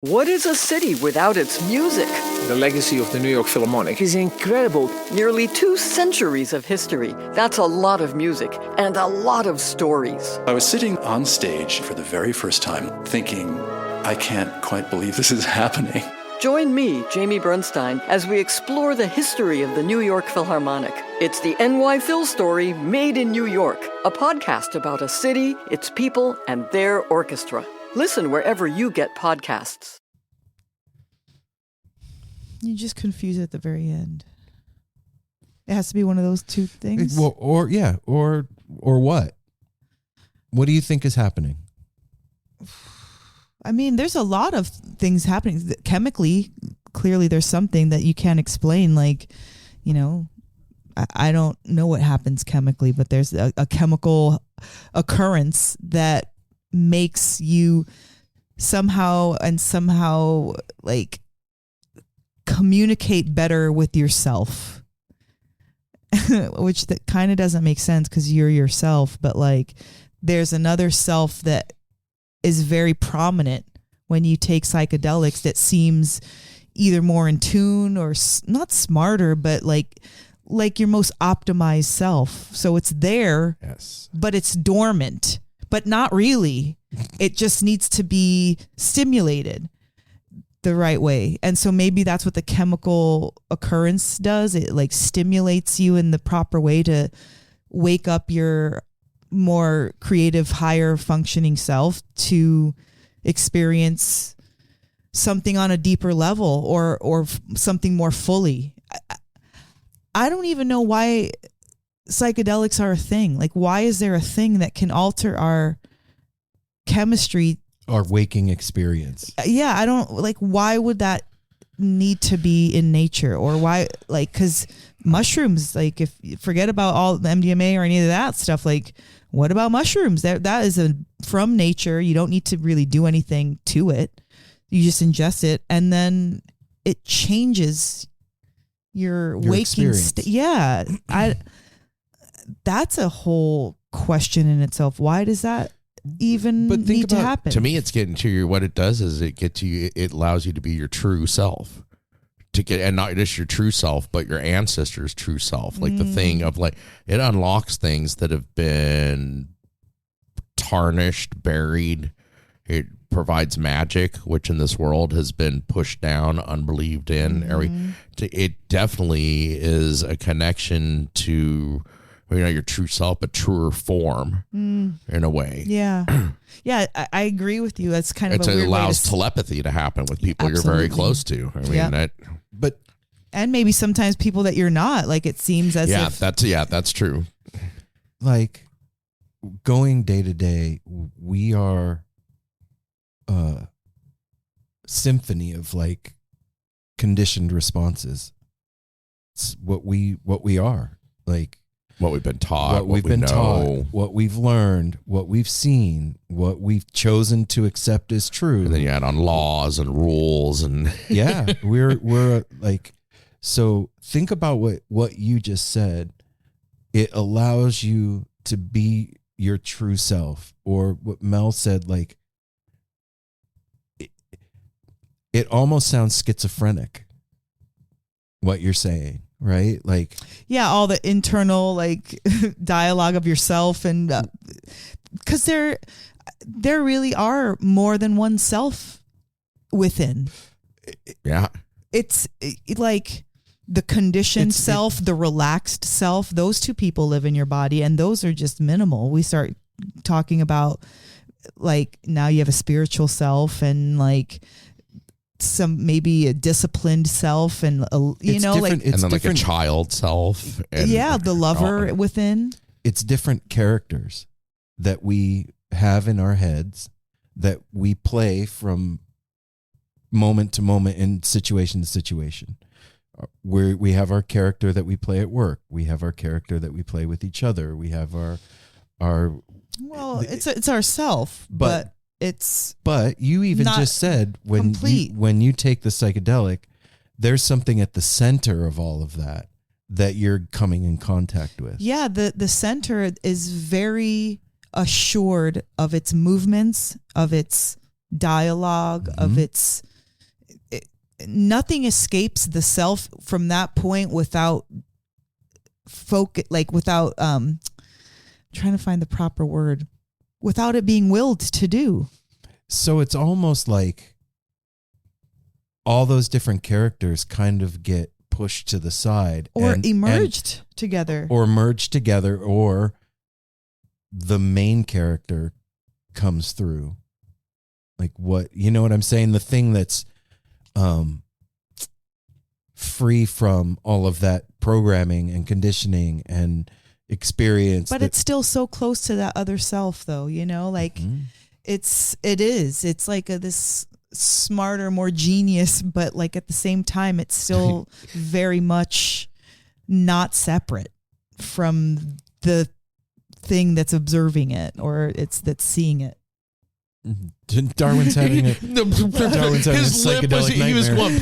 What is a city without its music? The legacy of the New York Philharmonic is incredible. Nearly 2 centuries of history. That's a lot of music and a lot of stories. I was sitting on stage for the very first time thinking, I can't quite believe this is happening. Join me, Jamie Bernstein, as we explore the history of the New York Philharmonic. It's the NY Phil story made in New York, a podcast about a city, its people, and their orchestra. Listen wherever you get podcasts. You just confuse it at the very end. It has to be one of those two things. Well, or what? What do you think is happening? I mean, there's a lot of things happening chemically. Clearly, there's something that you can't explain. Like, you know, I don't know what happens chemically, but there's a chemical occurrence that makes you somehow like communicate better with yourself, which that kind of doesn't make sense because you're yourself, but like there's another self that is very prominent when you take psychedelics that seems either more in tune or not smarter, but like your most optimized self. So it's there, yes, but it's dormant. But not really. It just needs to be stimulated the right way. And so maybe that's what the chemical occurrence does. It like stimulates you in the proper way to wake up your more creative, higher functioning self to experience something on a deeper level or something more fully. I don't even know why psychedelics are a thing. Like, why is there a thing that can alter our chemistry, our waking experience? Yeah, I don't like, why would that need to be in nature, or why, like, because mushrooms, like, if forget about all the MDMA or any of that stuff, like, what about mushrooms? That is from nature. You don't need to really do anything to it. You just ingest it, and then it changes your waking state. Yeah, that's a whole question in itself. Why does that even need to happen? To me, it's getting to you. What it does is it allows you to be your true self, and not just your true self, but your ancestors' true self. Like the thing of, like, it unlocks things that have been tarnished, buried. It provides magic, which in this world has been pushed down, unbelieved in. It definitely is a connection to, your true self, a truer form in a way. Yeah. Yeah, I agree with you. That's kind of a weird way. It allows telepathy to happen with people you're very close to. I mean, and maybe sometimes people that you're not, like, it seems as if. That's true. Like, going day to day, we are a symphony of, like, conditioned responses. It's what we are, like, what we've been taught, what we've learned, what we've seen, what we've chosen to accept as true. And then you add on laws and rules, and we're like, so think about what you just said. It allows you to be your true self, or what Mel said, like, it almost sounds schizophrenic, what you're saying. Right? Like, yeah, all the internal, like, dialogue of yourself, and because there really are more than one self within. Yeah. It's like the conditioned self, the relaxed self, those two people live in your body, and those are just minimal. We start talking about, like, now you have a spiritual self, and, like, some maybe a disciplined self, and like, and then like a child self, and the lover within. It's different characters that we have in our heads that we play from moment to moment and situation to situation. We have our character that we play at work. We have our character that we play with each other. We have our it's ourself, but you even just said when you take the psychedelic, there's something at the center of all of that you're coming in contact with. Yeah, the center is very assured of its movements, of its dialogue, of its. Nothing escapes the self from that point without focus, like without trying to find the proper word. Without it being willed to do. So it's almost like all those different characters kind of get pushed to the side. Or emerged together. Or merged together, or the main character comes through. Like, what, you know what I'm saying? The thing that's free from all of that programming and conditioning and experience, but it's still so close to that other self, though, like it's like this smarter, more genius, but, like, at the same time it's still very much not separate from the thing that's observing it, or that's seeing it. Darwin's having a psychedelic nightmare. He was going.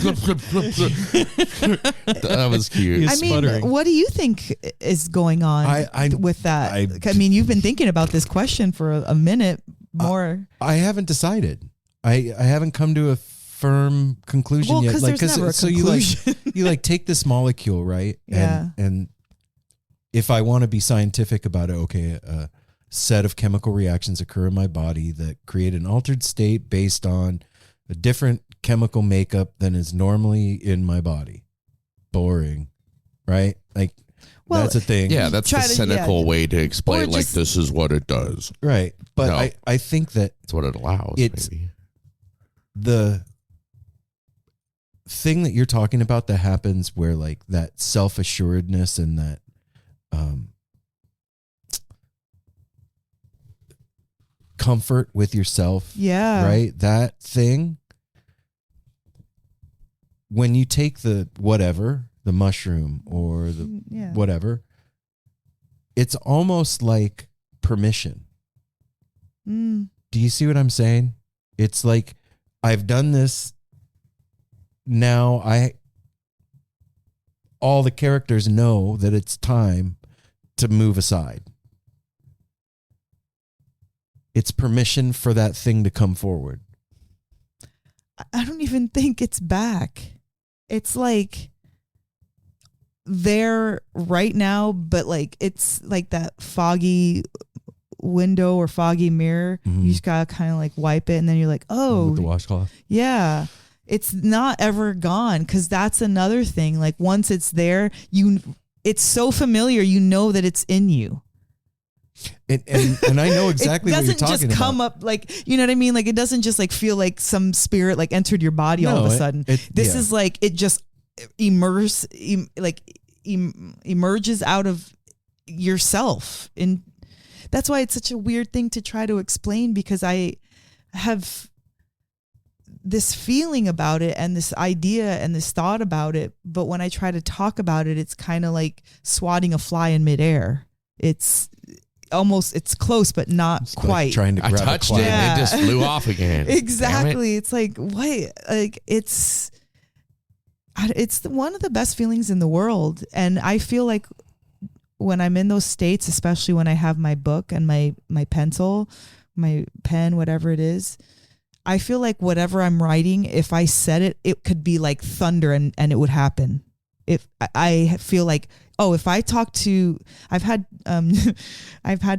That was cute. I mean, what do you think is going on with that? I mean, you've been thinking about this question for a minute more. I haven't decided. I haven't come to a firm conclusion yet. Like, there's never a conclusion. you take this molecule, right? Yeah. And if I want to be scientific about it, okay, set of chemical reactions occur in my body that create an altered state based on a different chemical makeup than is normally in my body. Boring, right? Like, that's a thing. Yeah, that's the cynical way to explain, like, this is what it does. Right. But no, I think that it's what it allows. Maybe the thing that you're talking about that happens where, like, that self-assuredness and that comfort with yourself. Yeah. Right? That thing. when you take the mushroom or the whatever, it's almost like permission. Do you see what I'm saying? It's like, I've done this. Now all the characters know that it's time to move aside. It's permission for that thing to come forward. I don't even think it's back. It's like there right now, but like it's like that foggy window or foggy mirror. Mm-hmm. You just gotta kind of like wipe it, and then you're like, oh, with the washcloth. Yeah. It's not ever gone, because that's another thing. Like once it's there, it's so familiar, you know that it's in you. And I know exactly what you're talking about. It doesn't just come up like, you know what I mean? Like it doesn't just like feel like some spirit like entered your body all of a sudden. This is like, it just emerges out of yourself. And that's why it's such a weird thing to try to explain, because I have this feeling about it and this idea and this thought about it. But when I try to talk about it, it's kind of like swatting a fly in midair. It's close, but not it's quite. Like trying to grab I touched it Yeah. and it just flew off again. Exactly. It's like, wait, like it's one of the best feelings in the world. And I feel like when I'm in those states, especially when I have my book and my pencil, my pen, whatever it is, I feel like whatever I'm writing, if I said it, it could be like thunder and it would happen. If I feel like, oh, if I talk to, I've had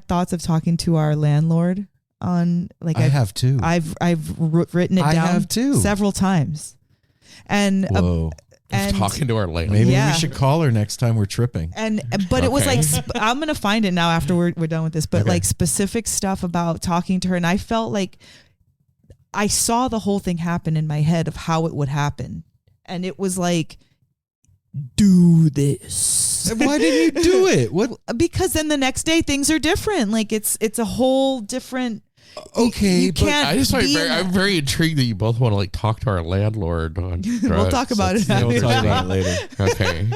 thoughts of talking to our landlord on like, I have too. I've written it down. I have too. Several times. And, whoa. and Talking to our landlord. Maybe Yeah. we should call her next time we're tripping. But it was Okay. like, I'm going to find it now after we're done with this, but Okay. like specific stuff about talking to her. And I felt like I saw the whole thing happen in my head of how it would happen. And it was like, do this. Why didn't you do it? What? Because then the next day things are different. Like it's a whole different. Okay, you but can't. I just find be in I'm that. very intrigued that you both want to like talk to our landlord on drugs. We'll talk about it. Yeah, we'll talk about it later. Okay.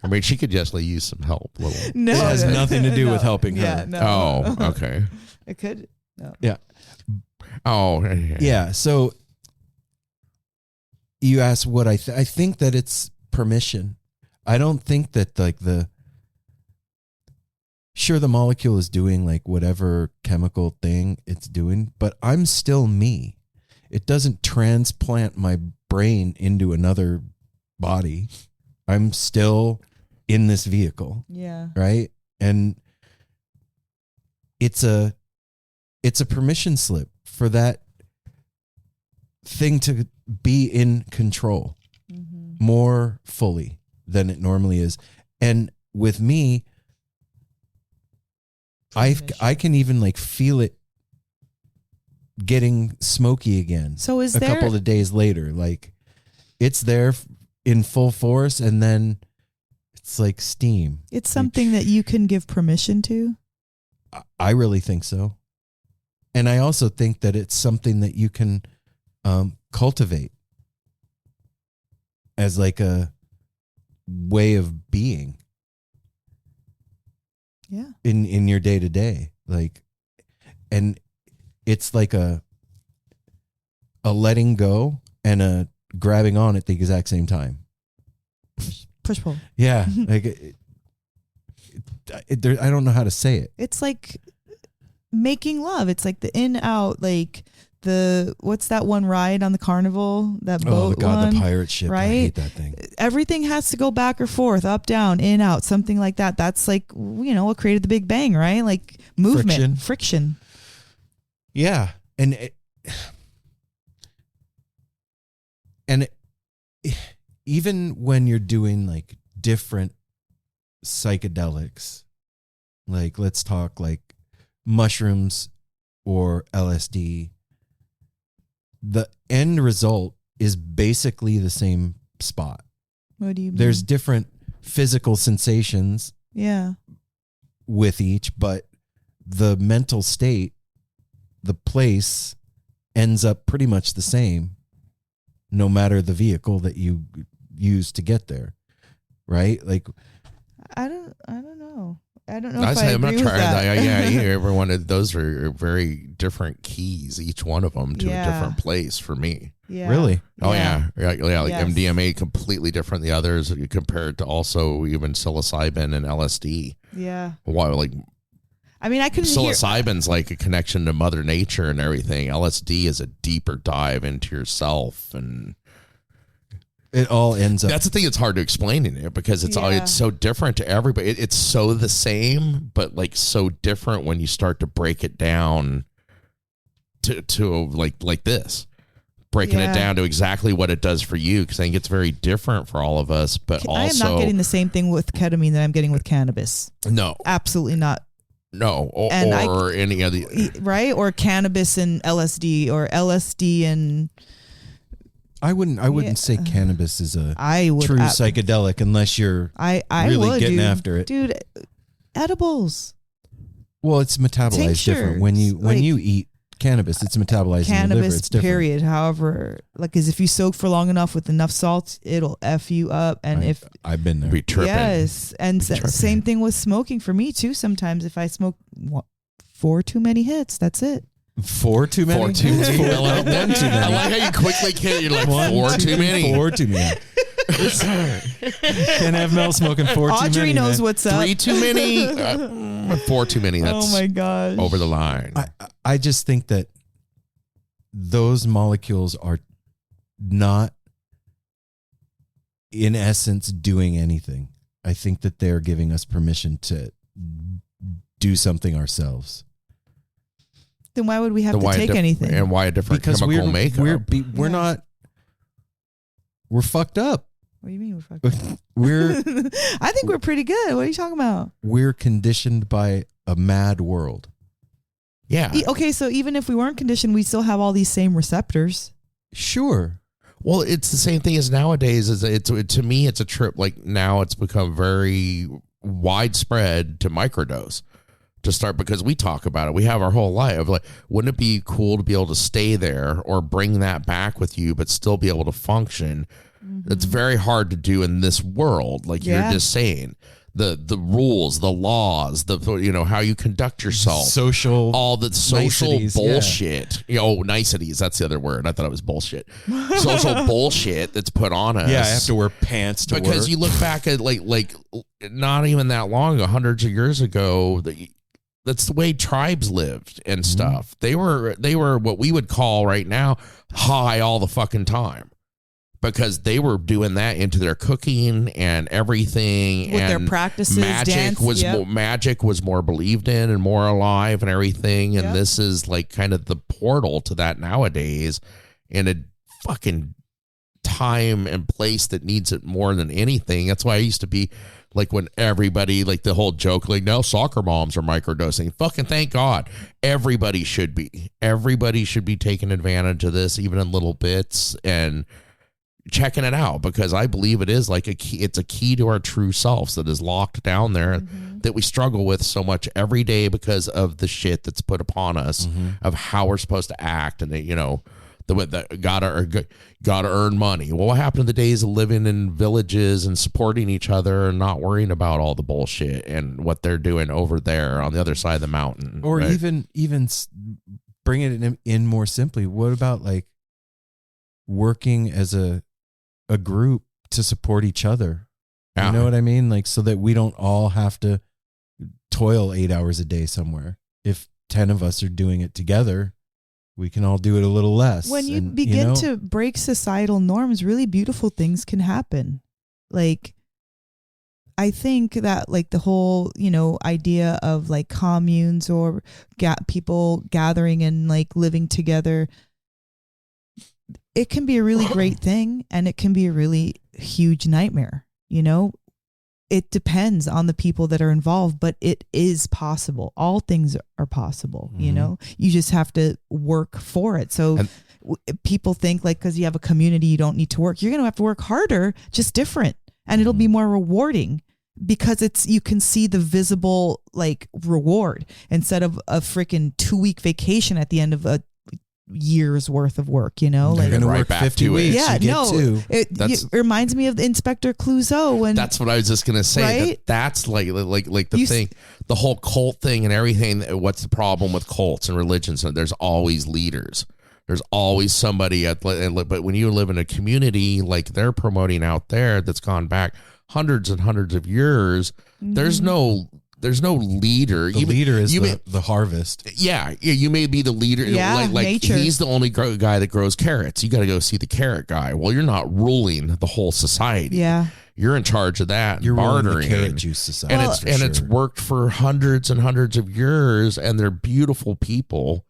I mean, she could just like, use some help. No, It has no, nothing to do no. with helping her. Yeah, no. Oh, okay. It could. No. Yeah. Oh, Yeah. So you asked what I think that it's permission. I don't think that like the molecule is doing like whatever chemical thing it's doing, but I'm still me. It doesn't transplant my brain into another body. I'm still in this vehicle. Yeah. Right? And it's a permission slip for that thing to be in control more fully than it normally is. And with me, I can even like feel it getting smoky again. So is a there couple of days later, like it's there in full force, and then it's like steam. it's something that you can give permission to? I really think so. And I also think that it's something that you can cultivate as like a way of being. Yeah. In your day to day, like, and it's like a letting go and a grabbing on at the exact same time. Push pull. Yeah, like I don't know how to say it. It's like making love. It's like the in out, like what's that one ride on the carnival? That boat Oh God, one, the pirate ship! right? I hate that thing. Everything has to go back or forth, up, down, in, out, something like that. That's like, what created the Big Bang, right? Like movement, friction. Yeah, and even when you're doing like different psychedelics, like let's talk like mushrooms or LSD, the end result is basically the same spot. What do you mean? There's different physical sensations yeah. with each, but the mental state, the place ends up pretty much the same no matter the vehicle that you use to get there, right? Like, I don't know. I don't know I'm if not agree with trying that. every one of those are very different keys, each one of them to a different place for me. Yeah. Really? Oh yeah. Like Yes. MDMA completely different than the others. You compare it to also even psilocybin and LSD. Yeah. Why, like I mean, I couldn't hear. psilocybin's like a connection to Mother Nature and everything. LSD is a deeper dive into yourself, and it all ends up. that's the thing that's hard to explain in it because it's so different to everybody. It's so the same, but like so different when you start to break it down to like this. Breaking it down to exactly what it does for you, because I think it's very different for all of us. But I am also, not getting the same thing with ketamine that I'm getting with cannabis. no, Absolutely not. no, or any other, Right? Or cannabis and LSD, or LSD and I wouldn't say cannabis is a true psychedelic unless you're I really would, getting dude. after it. Dude, edibles. Well, it's metabolized different when you eat cannabis. It's metabolized in your liver. Cannabis, It's different. period. However, like, because if you soak for long enough with enough salt, it'll F you up. And I've been there. be tripping. yes, and same thing with smoking for me too. Sometimes if I smoke 4 too many hits, that's it. 4 too many. 4 too many. One too I many. like how you quickly can. You're like 4 too many. 4 too many. Can't have Mel smoking 4 too many. Audrey knows man. what's up. 3 too many. 4 too many. That's Oh my gosh. over the line. I just think that those molecules are not, in essence, doing anything. I think that they're giving us permission to do something ourselves. Then why would we have to take anything? And why a different chemical makeup? We're not. We're fucked up. What do you mean we're fucking? We're I think we're pretty good. What are you talking about? we're conditioned by a mad world. Yeah. Okay, so even if we weren't conditioned, we still have all these same receptors. Sure. Well, it's the same thing as nowadays. To me, it's a trip. Like now, it's become very widespread to microdose to start, because we talk about it. We have our whole life. Like, wouldn't it be cool to be able to stay there or bring that back with you, but still be able to function? Mm-hmm. It's very hard to do in this world. Like you're just saying, the rules, the laws, how you conduct yourself, all the social niceties, bullshit. Niceties. That's the other word. I thought it was bullshit. Social bullshit that's put on us. Yeah, I have to wear pants to because work. you look back at like not even that long, hundreds of years ago. That's the way tribes lived and stuff. They were what we would call right now high all the fucking time, because they were doing that into their cooking and everything. With and their practices, magic was more believed in and more alive and everything. And this is like kind of the portal to that nowadays, in a fucking time and place that needs it more than anything. That's why I used to be like, when everybody, like the whole joke, like now soccer moms are microdosing. Fucking thank God. Everybody should be. Everybody should be taking advantage of this, even in little bits, and checking it out, because I believe it is like a key. It's a key to our true selves that is locked down there, that we struggle with so much every day because of the shit that's put upon us of how we're supposed to act, and that gotta earn money. Well, what happened to the days of living in villages and supporting each other and not worrying about all the bullshit and what they're doing over there on the other side of the mountain? Or right? even bringing it in more simply, what about like working as a group to support each other? You know what I mean? Like, so that we don't all have to toil 8 hours a day somewhere. If 10 of us are doing it together, we can all do it a little less. When you begin to break societal norms, really beautiful things can happen. Like, I think that like the whole, idea of like communes or people gathering and like living together, it can be a really great thing, and it can be a really huge nightmare. It depends on the people that are involved, but it is possible. All things are possible. You just have to work for it. So people think like, because you have a community, you don't need to work. You're going to have to work harder, just different. And it'll be more rewarding, because you can see the visible like reward, instead of a freaking 2-week vacation at the end of a years worth of work, you know, You're like going to right work back 50 to it. weeks. yeah, you get no, two. it reminds me of Inspector Clouseau when That's what I was just gonna say. Right? That's like the You thing, the whole cult thing and everything. What's the problem with cults and religions? There's always leaders. There's always somebody but when you live in a community like they're promoting out there that's gone back hundreds and hundreds of years, there's no leader. The leader is the harvest. Yeah, you may be the leader. Yeah, like nature. he's the only guy that grows carrots. You got to go see the carrot guy. Well, you're not ruling the whole society. yeah. You're in charge of that. You're ruling the bartering. carrot juice society. And it's worked for hundreds and hundreds of years, and they're beautiful people.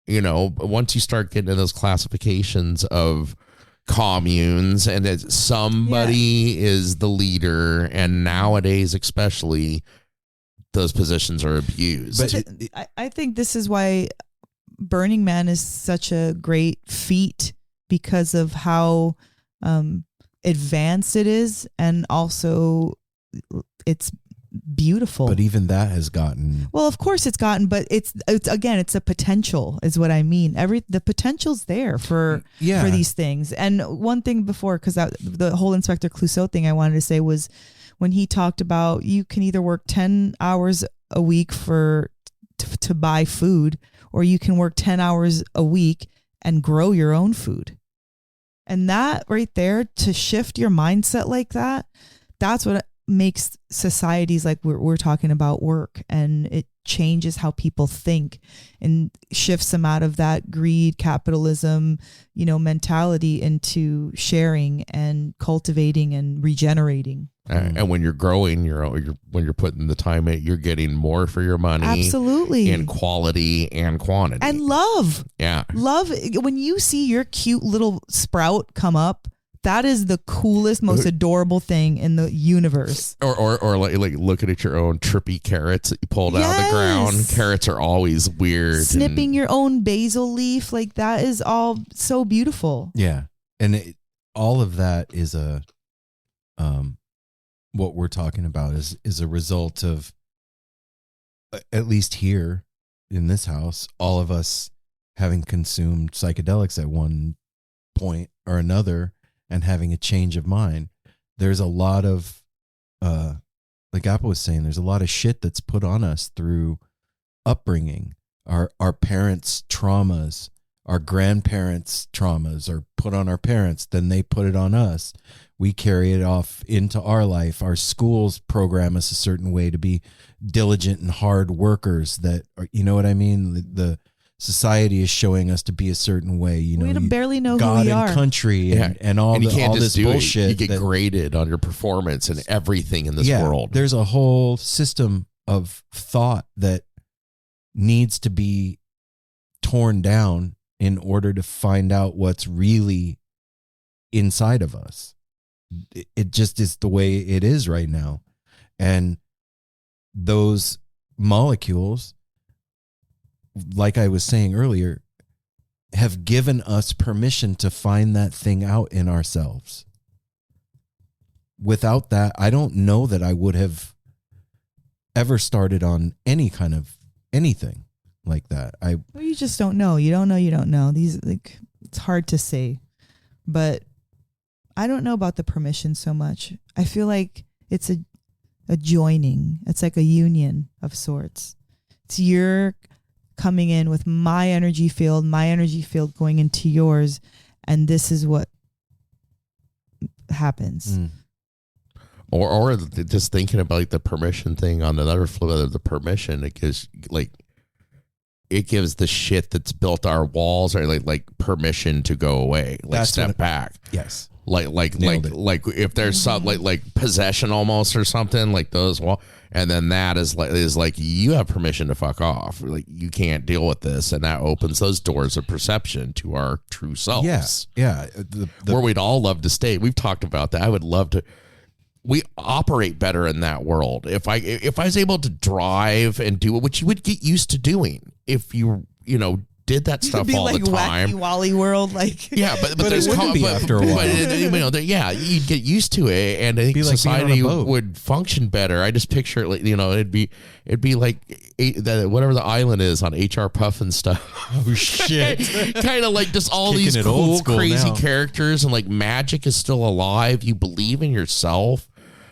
You know, but once you start getting into those classifications of communes and that somebody is the leader, and nowadays especially those positions are abused. But I think this is why Burning Man is such a great feat, because of how advanced it is, and also it's beautiful. But even that has gotten. Well, of course it's gotten, but it's again, it's a potential is what I mean. The potential's there for these things. And one thing before, because the whole Inspector Clouseau thing I wanted to say was when he talked about you can either work 10 hours a week to buy food, or you can work 10 hours a week and grow your own food. And that right there, to shift your mindset like that, that's what makes societies like we're talking about work, and it changes how people think and shifts them out of that greed, capitalism, mentality into sharing and cultivating and regenerating. And when you're growing, when you're putting the time in, you're getting more for your money. Absolutely. In quality and quantity. And love. Yeah. Love. When you see your cute little sprout come up, that is the coolest, most adorable thing in the universe. Or like looking at your own trippy carrots that you pulled out of the ground. Carrots are always weird. Snipping your own basil leaf, like that is all so beautiful. Yeah. And all of that is what we're talking about is a result of, at least here in this house, all of us having consumed psychedelics at one point or another and having a change of mind. There's a lot of, like Apple was saying, there's a lot of shit that's put on us through upbringing. Our parents' traumas, our grandparents' traumas are put on our parents, then they put it on us. We carry it off into our life. Our schools program us a certain way to be diligent and hard workers that are, you know what I mean? The society is showing us to be a certain way. We don't barely know God who we and are. country and all you can't all just this do bullshit. It. You get graded on your performance and everything in this world. There's a whole system of thought that needs to be torn down in order to find out what's really inside of us. It just is the way it is right now. And those molecules, like I was saying earlier, have given us permission to find that thing out in ourselves. Without that, I don't know that I would have ever started on any kind of anything like that. Well, you just don't know. You don't know. You don't know. These, like, it's hard to say, but I don't know about the permission so much. I feel like it's a joining. It's like a union of sorts. It's you're coming in with my energy field going into yours, and this is what happens. Or just thinking about like the permission thing on another flip of the permission, it gives the shit that's built our walls or like permission to go away, like That's step back. Yes. Like if there's some like possession almost or something like those and then that is like you have permission to fuck off. Like you can't deal with this, and that opens those doors of perception to our true selves. Yeah. Where we'd all love to stay. We've talked about that. I would love to. We operate better in that world. If I was able to drive and do it, which you would get used to doing if you did that stuff It'd be all like the time. Wacky Wally World, like Yeah, but it wouldn't be after a while. Yeah, you'd get used to it, and I think Be like being on a society boat. would function better. I just picture it like it'd be like whatever the island is on HR Puff and stuff. Oh shit! Kind of like just all Kicking these it old cool, school crazy now. characters, and like magic is still alive. You believe in yourself.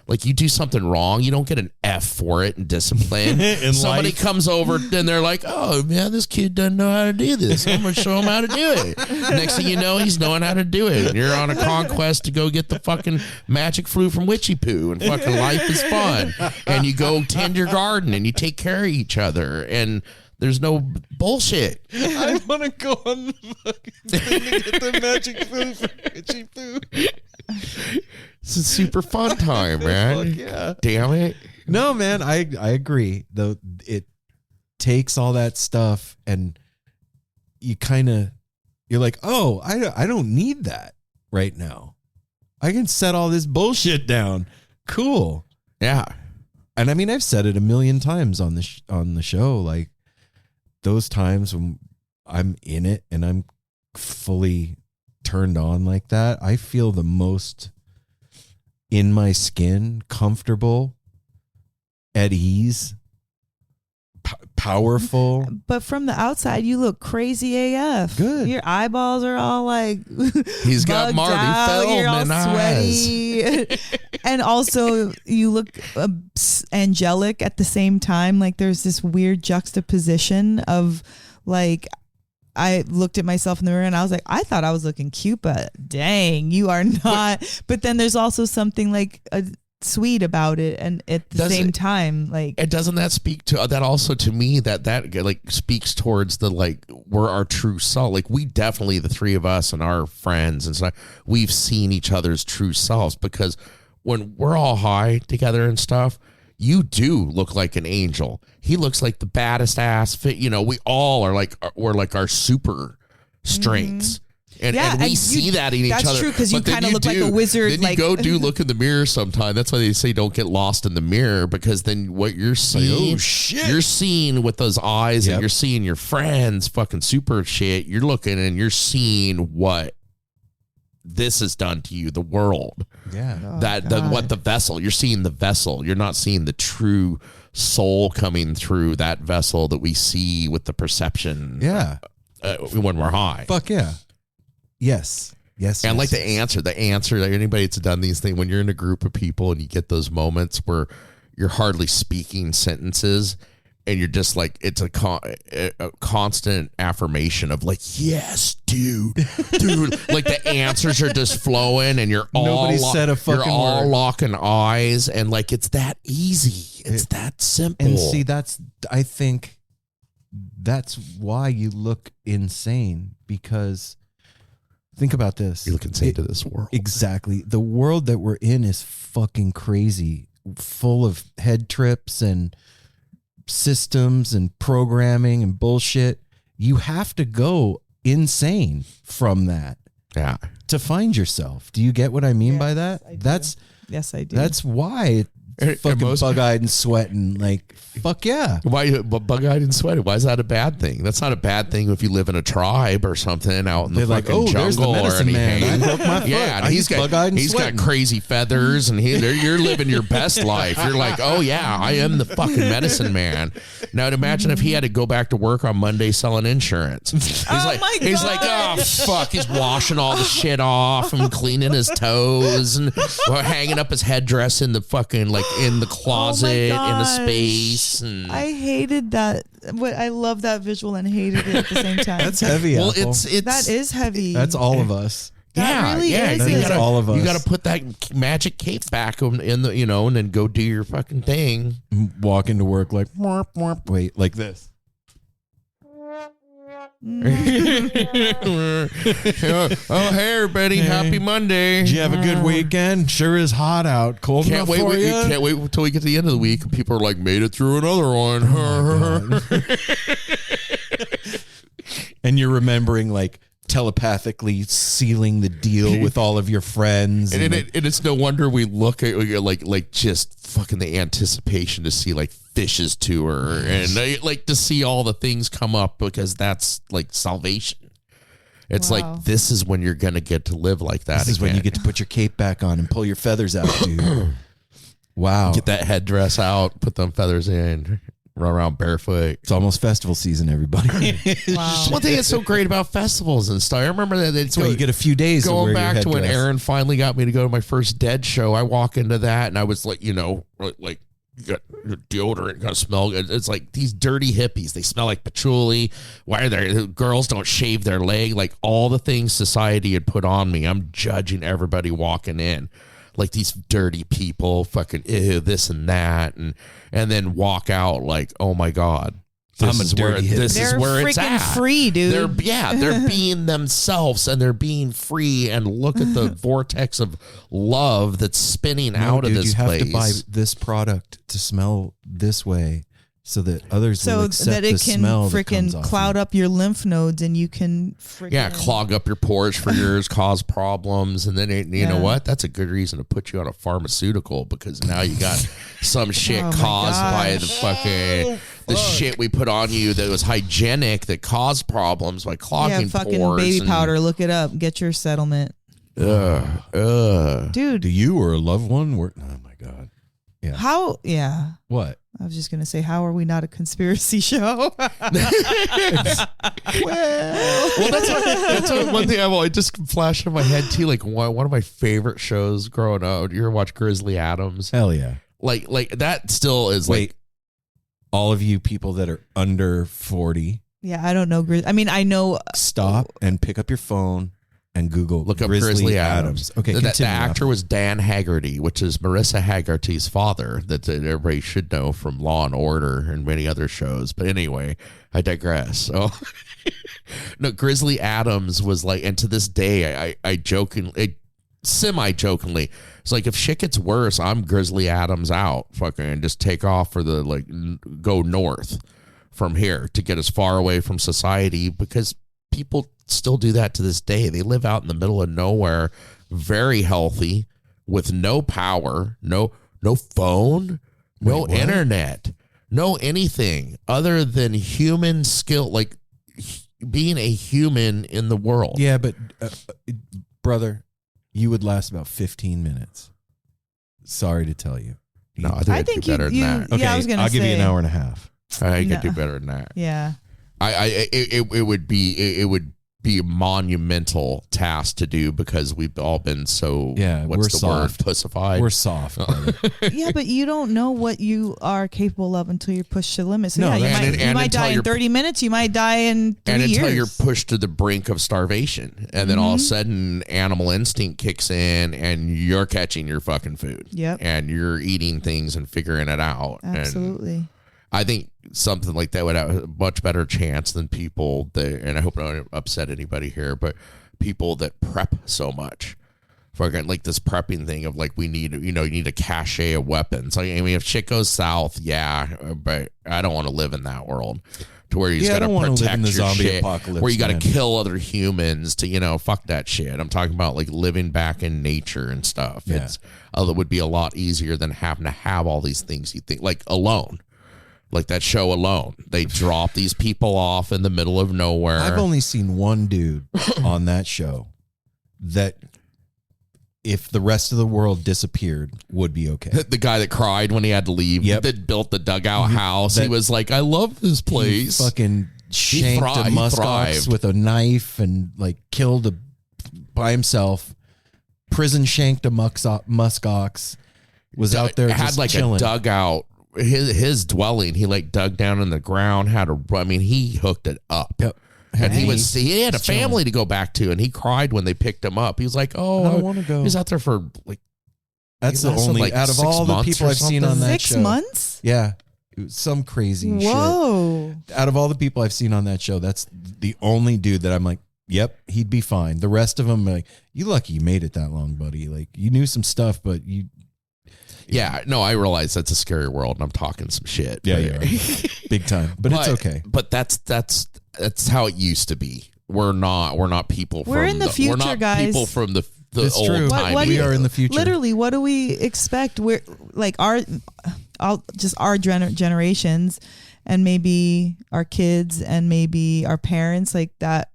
Like you do something wrong, you don't get an F for it in discipline. In Somebody life. comes over and they're like, "Oh man, this kid doesn't know how to do this. I'm gonna show him how to do it." Next thing you know, he's knowing how to do it. And you're on a conquest to go get the fucking magic fruit from Witchy Poo, and fucking life is fun. And you go tend your garden and you take care of each other, and there's no bullshit. I want to go on the fucking thing to get the magic food for Itchy Poo. It's a super fun time, man. Fuck yeah. Damn it. No, man, I agree. Though it takes all that stuff, and you're like, oh, I don't need that right now. I can set all this bullshit down. Cool. Yeah. And I mean, I've said it a million times on the show. Like those times when I'm in it and I'm fully turned on like that, I feel the most in my skin, comfortable, at ease, powerful. But from the outside, you look crazy AF. Good. Your eyeballs are all like He's got bugged Marty out. You're all Feldman eyes. sweaty, and also you look angelic at the same time. Like there's this weird juxtaposition of like. I looked at myself in the mirror and I was like, I thought I was looking cute, but dang, you are not. But then there's also something like sweet about it, and at the same time, like, and doesn't that speak to that also to me that like speaks towards the like we're our true self. Like we definitely, the three of us and our friends and stuff, we've seen each other's true selves, because when we're all high together and stuff, you do look like an angel. He looks like the baddest ass fit. We all are like, we're like our super strengths. And, Yeah, and we and see that in each that's other. true, 'cause you But then kinda look like a wizard, Then like- you do look in the mirror sometime. That's why they say don't get lost in the mirror, because then what you're seeing, oh, shit. you're seeing with those eyes, Yep. and you're seeing your friends fucking super shit. You're looking and you're seeing what this has done to you, the world. Yeah. What the vessel, you're seeing the vessel. You're not seeing the true soul coming through that vessel that we see with the perception. Yeah. When we're high. Fuck yeah. Yes. Yes. And yes, like the answer, like anybody that's done these things, when you're in a group of people and you get those moments where you're hardly speaking sentences, and you're just like, it's a constant affirmation of like, yes, dude, like the answers are just flowing, and you're Nobody all said a fucking you're all word. locking eyes, and like it's that easy, it's that simple. And see, I think that's why you look insane, because think about this. You look insane to this world. Exactly. The world that we're in is fucking crazy, full of head trips and systems and programming and bullshit. You have to go insane from that Yeah. to find yourself. Do you get what I mean by that? I do. That's yes, I do. that's why fucking bug-eyed and sweating. Like, fuck yeah. Why bug-eyed and sweaty? Why is that a bad thing? That's not a bad thing if you live in a tribe or something out in the They're like, fucking oh, there's the jungle or medicine man. anything. I broke my foot. Yeah, and he's got bug-eyed and he's got sweating. crazy feathers, and you're living your best life. You're like, oh yeah, I am the fucking medicine man. Now, imagine if he had to go back to work on Monday selling insurance. He's like, my he's like, oh fuck, he's washing all the shit off and cleaning his toes and hanging up his headdress in the fucking like in the closet in the gosh. space. And I hated that, but I love that visual and hated it at the same time. That's heavy. well, Apple. it's That is heavy. that's all of us. That really is. That is all of us. You got to put that magic cape back in the, and then go do your fucking thing. Walk into work like, morp, morp. Wait, like this. Oh, hey everybody! Happy Monday! Did you have a good weekend? Sure is hot out. Cold Can't enough wait! for you? Can't wait until we get to the end of the week and people are like, "Made it through another one." And you're remembering like telepathically sealing the deal with all of your friends. And it's no wonder we look at like just fucking the anticipation to see like Fish's tour and like to see all the things come up, because that's like salvation. It's like, this is when you're going to get to live like that. This is when you get to put your cape back on and pull your feathers out, dude. Wow. Get that headdress out, put them feathers in, run around barefoot. It's almost festival season, everybody. Wow. One thing that's so great about festivals and stuff, I remember that That's why you get a few days to wear going your back to when headdress. Aaron finally got me to go to my first Dead show. I walk into that and I was like, you know, like, you got your deodorant, got to smell good. It's like these dirty hippies. They smell like patchouli. Why are there girls don't shave their leg? Like all the things society had put on me. I'm judging everybody walking in. Like these dirty people, fucking ew, this and that, and then walk out like, oh my God, this is where it's freaking at. free, dude. They're being themselves and they're being free. And look at the vortex of love that's spinning out of this place. You have to buy this product to smell this way, so that others will accept that it the can smell that comes freaking off cloud up your lymph nodes, and you can freaking clog up your pores for yours, cause problems, and then you know what? That's a good reason to put you on a pharmaceutical, because now you got some shit caused by the fucking the shit we put on you that was hygienic that caused problems by clogging fucking pores. Baby powder. Look it up. Get your settlement, Dude. dude. Do you or a loved one work? Oh my God. Yeah. How? Yeah. What? I was just gonna say, how are we not a conspiracy show? Well, that's one thing I just flashed in my head too. Like one of my favorite shows growing up. You ever watch Grizzly Adams? Hell yeah. Like that still is like. All of you people that are under 40, Yeah, I don't know. I mean, I know. stop and pick up your phone and Google Look up Grizzly Adams. Okay, the continue. actor was Dan Haggerty, which is Marissa Haggerty's father, that everybody should know from Law and Order and many other shows. But anyway, I digress. So, no, Grizzly Adams was like, and to this day, I jokingly, semi-jokingly, it's like, if shit gets worse, I'm Grizzly Adams out, fucking just take off for the, like, go north from here to get as far away from society, because people still do that to this day. They live out in the middle of nowhere, very healthy, with no power, no phone, no internet, no anything other than human skill, like being a human in the world. Yeah, but brother, you would last about 15 minutes. Sorry to tell you. No, I think do better than that. Okay, yeah, I was gonna I'll say, give you an hour and a half. I could do better than that. Yeah. It would be a monumental task to do, because we've all been so we're soft. Pussified. We're soft. Brother. Yeah, but you don't know what you are capable of until you're pushed to the limit. So No, you might die in 30 minutes. You might die in 3 years. And until you're pushed to the brink of starvation, and then all of a sudden animal instinct kicks in, and you're catching your fucking food. Yep. And you're eating things and figuring it out. Absolutely. And I think something like that would have a much better chance than people that, and I hope I don't upset anybody here, but people that prep so much. For like this prepping thing of like, we need, you need a cache of weapons. Like, I mean, if shit goes south, but I don't want to live in that world, to where you just got to protect your zombie shit, apocalypse, where you got to kill other humans to, fuck that shit. I'm talking about like living back in nature and stuff. Yeah. It would be a lot easier than having to have all these things you think, like Alone. Like that show Alone. They drop these people off in the middle of nowhere. I've only seen one dude on that show that, if the rest of the world disappeared, would be okay. The guy that cried when he had to leave, that built the dugout house. He was like, I love this place. He fucking shanked a muskox with a knife and like killed by himself. Prison shanked a muskox. Was out there had just like chilling. A dugout. His dwelling, he like dug down in the ground, he hooked it up. Yep. And he had a family to go back to, and he cried when they picked him up. He was like, "Oh, I don't want to go." He was out there for like. That's the only out of all the people I've seen on that show. 6 months? Yeah, it was some crazy Whoa. shit. Out of all the people I've seen on that show, that's the only dude that I'm like, yep, he'd be fine. The rest of them, like, you lucky you made it that long, buddy. Like, you knew some stuff, but you. Yeah, no, I realize that's a scary world, and I'm talking some shit. Yeah, yeah, big time. But it's okay. But that's how it used to be. we're not people. We're in the future, we're not guys. People from the It's old true. time. What do We you- are in the future. Literally, what do we expect? We're like our generations, and maybe our kids, and maybe our parents, like that.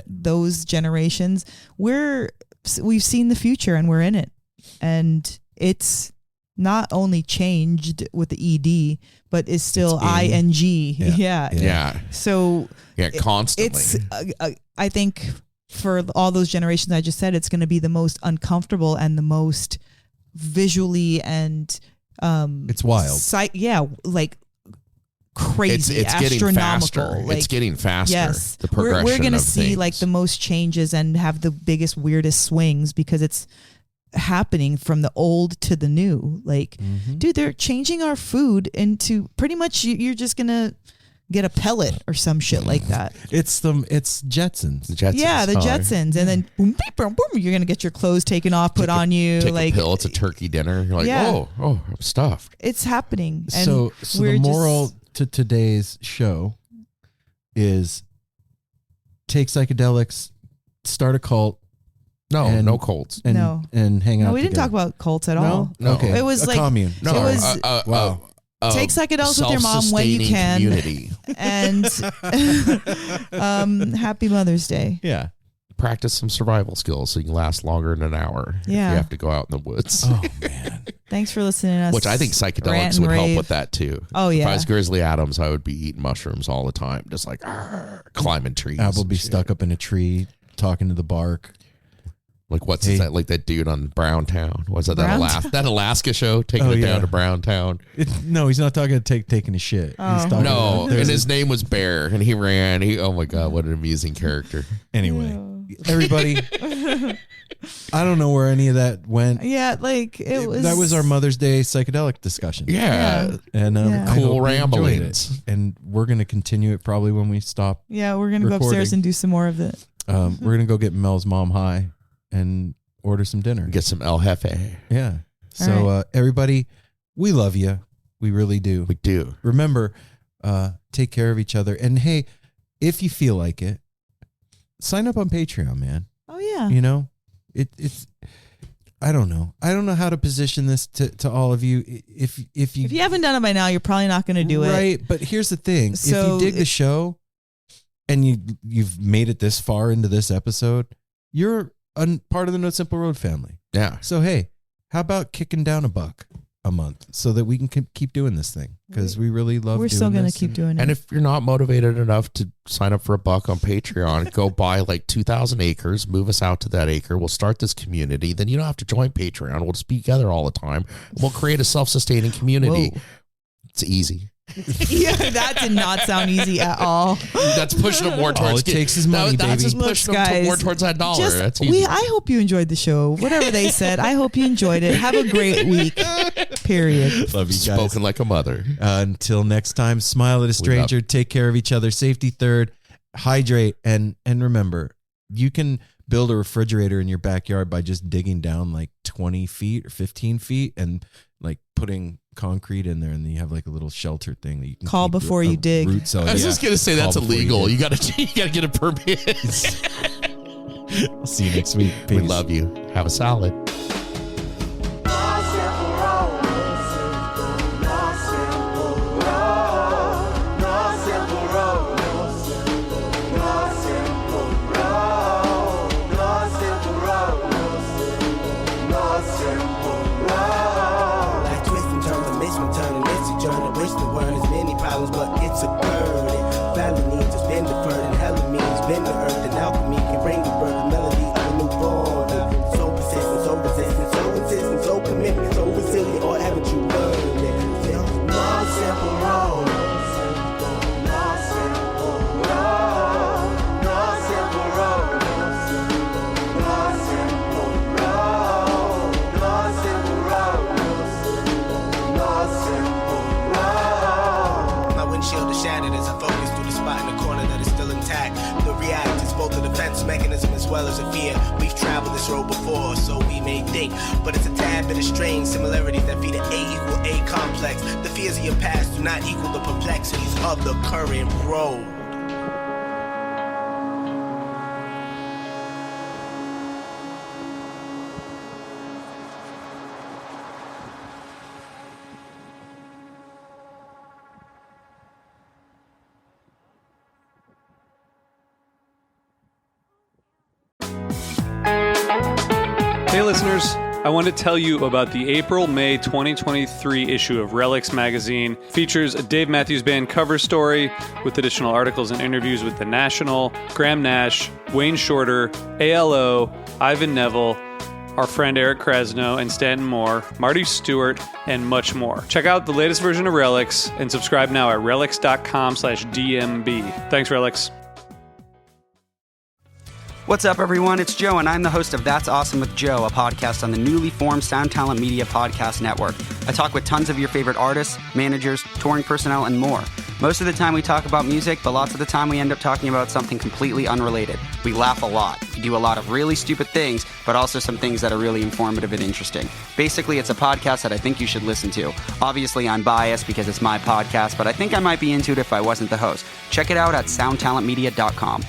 Those generations, we've seen the future, and we're in it, and it's not only changed with the ed, but it's still ing. Yeah. So constantly. It's I think for all those generations I just said, it's going to be the most uncomfortable and the most visually and it's wild. Like crazy, it's getting astronomical. faster. Like, it's getting faster. yes, the progression we're going to of see things. like the most changes and have the biggest, weirdest swings because it's happening from the old to the new. Like, dude, they're changing our food into pretty much you're just gonna get a pellet or some shit like that. It's Jetsons. The Jetsons. Yeah, the Jetsons, and then boom, beep, boom, boom, you're gonna get your clothes taken off, put on you. Take Like a pill. It's a turkey dinner. You're like, Yeah. oh, I'm stuffed. it's happening. And So we're the moral just, to today's show is take psychedelics, start a cult, No, no colds. and No. and hang out. no, we didn't talk together. about cults at No? all. No. Okay. It was a like- commune. No, It was- Wow. Take psychedelics with your mom when you can. Community. And happy Mother's Day. Yeah. Practice some survival skills so you can last longer than an hour. Yeah. If you have to go out in the woods. Oh man. Thanks for listening to us. Which I think rant psychedelics and would help rave. with that too. Oh, If yeah. I was Grizzly Adams, I would be eating mushrooms all the time, just like climbing trees. Apple be and shit. stuck up in a tree talking to the bark. Like what's Hey. that? Like that dude on Browntown. Was that Browntown? that Alaska show? Taking Oh, it yeah. down to Browntown. No, he's not talking taking a shit. Oh. He's talking No, there's and a- his name was Bear, and he ran. Oh my god, what an amusing character! anyway. Everybody, I don't know where any of that went. Yeah, like it was. That was our Mother's Day psychedelic discussion. Yeah, And Yeah. I Cool hope you enjoyed ramblings. it. And we're going to continue it probably when we stop. Yeah, we're gonna go recording. upstairs and do some more of it. We're going to go get Mel's mom high and order some dinner. get some El Jefe. Yeah. So right. everybody, we love you. We really do. We do. Remember, take care of each other. And hey, if you feel like it, sign up on Patreon, man. Oh yeah. You know, it's. I don't know. I don't know how to position this to all of you. If you If you haven't done it by now, you're probably not gonna do it. right, but here's the thing: if So you dig the show and you've made it this far into this episode, you're part of the No Simple Road family. Yeah. So hey, how about kicking down $1 a month so that we can keep doing this thing because we really love. We're doing still gonna this. keep doing it. And if you're not motivated enough to sign up for $1 on Patreon, go buy like 2,000 acres, move us out to that acre. We'll start this community. Then you don't have to join Patreon. We'll just be together all the time. We'll create a self-sustaining community. Whoa. It's easy. yeah, that did not sound easy at all. That's pushing them more towards. All it takes is money, that's just baby. pushing Look, them more guys, towards that dollar. That's easy. Just I hope you enjoyed the show. Whatever they said, I hope you enjoyed it. Have a great week. Period. Love you guys. Spoken like a mother. Until next time, smile at a stranger, take care of each other, safety third, hydrate, and remember, you can build a refrigerator in your backyard by just digging down like 20 feet or 15 feet and like putting concrete in there, and then you have like a little shelter thing that you can Call keep before you dig. root cell. I was just gonna say that's Call before you illegal. dig. You gotta get a permit. I'll see you next week. Peace. We love you. Have a salad. Like twisting turns and mission turning. It's a journey. Wish the word is many problems, but it's a burden. Family needs has been deferred, and hella means been the earth. And alchemy can bring the birth, the melody of a newborn. So persistent, so resistant, so insistent, so commitment, so resilient. Or haven't you learned it? One simple road. My windshield is shattered as I focus through the spot in the corner that is still intact. The react is both a defense mechanism as well as a fear. We've traveled this road before, so we may think, but it's a tad bit of strange similarities that feed an A equal A complex. The fears of your past do not equal the perplexities of the current road. listeners. I want to tell you about the April-May 2023 issue of Relics magazine. Features a Dave Matthews Band cover story with additional articles and interviews with The National, Graham Nash, Wayne Shorter, ALO, Ivan Neville, our friend Eric Krasno and Stanton Moore, Marty Stewart, and much more. Check out the latest version of Relics and subscribe now at relics.com/DMB. Thanks, Relics. What's up, everyone? It's Joe, and I'm the host of That's Awesome with Joe, a podcast on the newly formed Sound Talent Media Podcast Network. I talk with tons of your favorite artists, managers, touring personnel, and more. Most of the time we talk about music, but lots of the time we end up talking about something completely unrelated. We laugh a lot. We do a lot of really stupid things, but also some things that are really informative and interesting. Basically, it's a podcast that I think you should listen to. Obviously, I'm biased because it's my podcast, but I think I might be into it if I wasn't the host. Check it out at soundtalentmedia.com.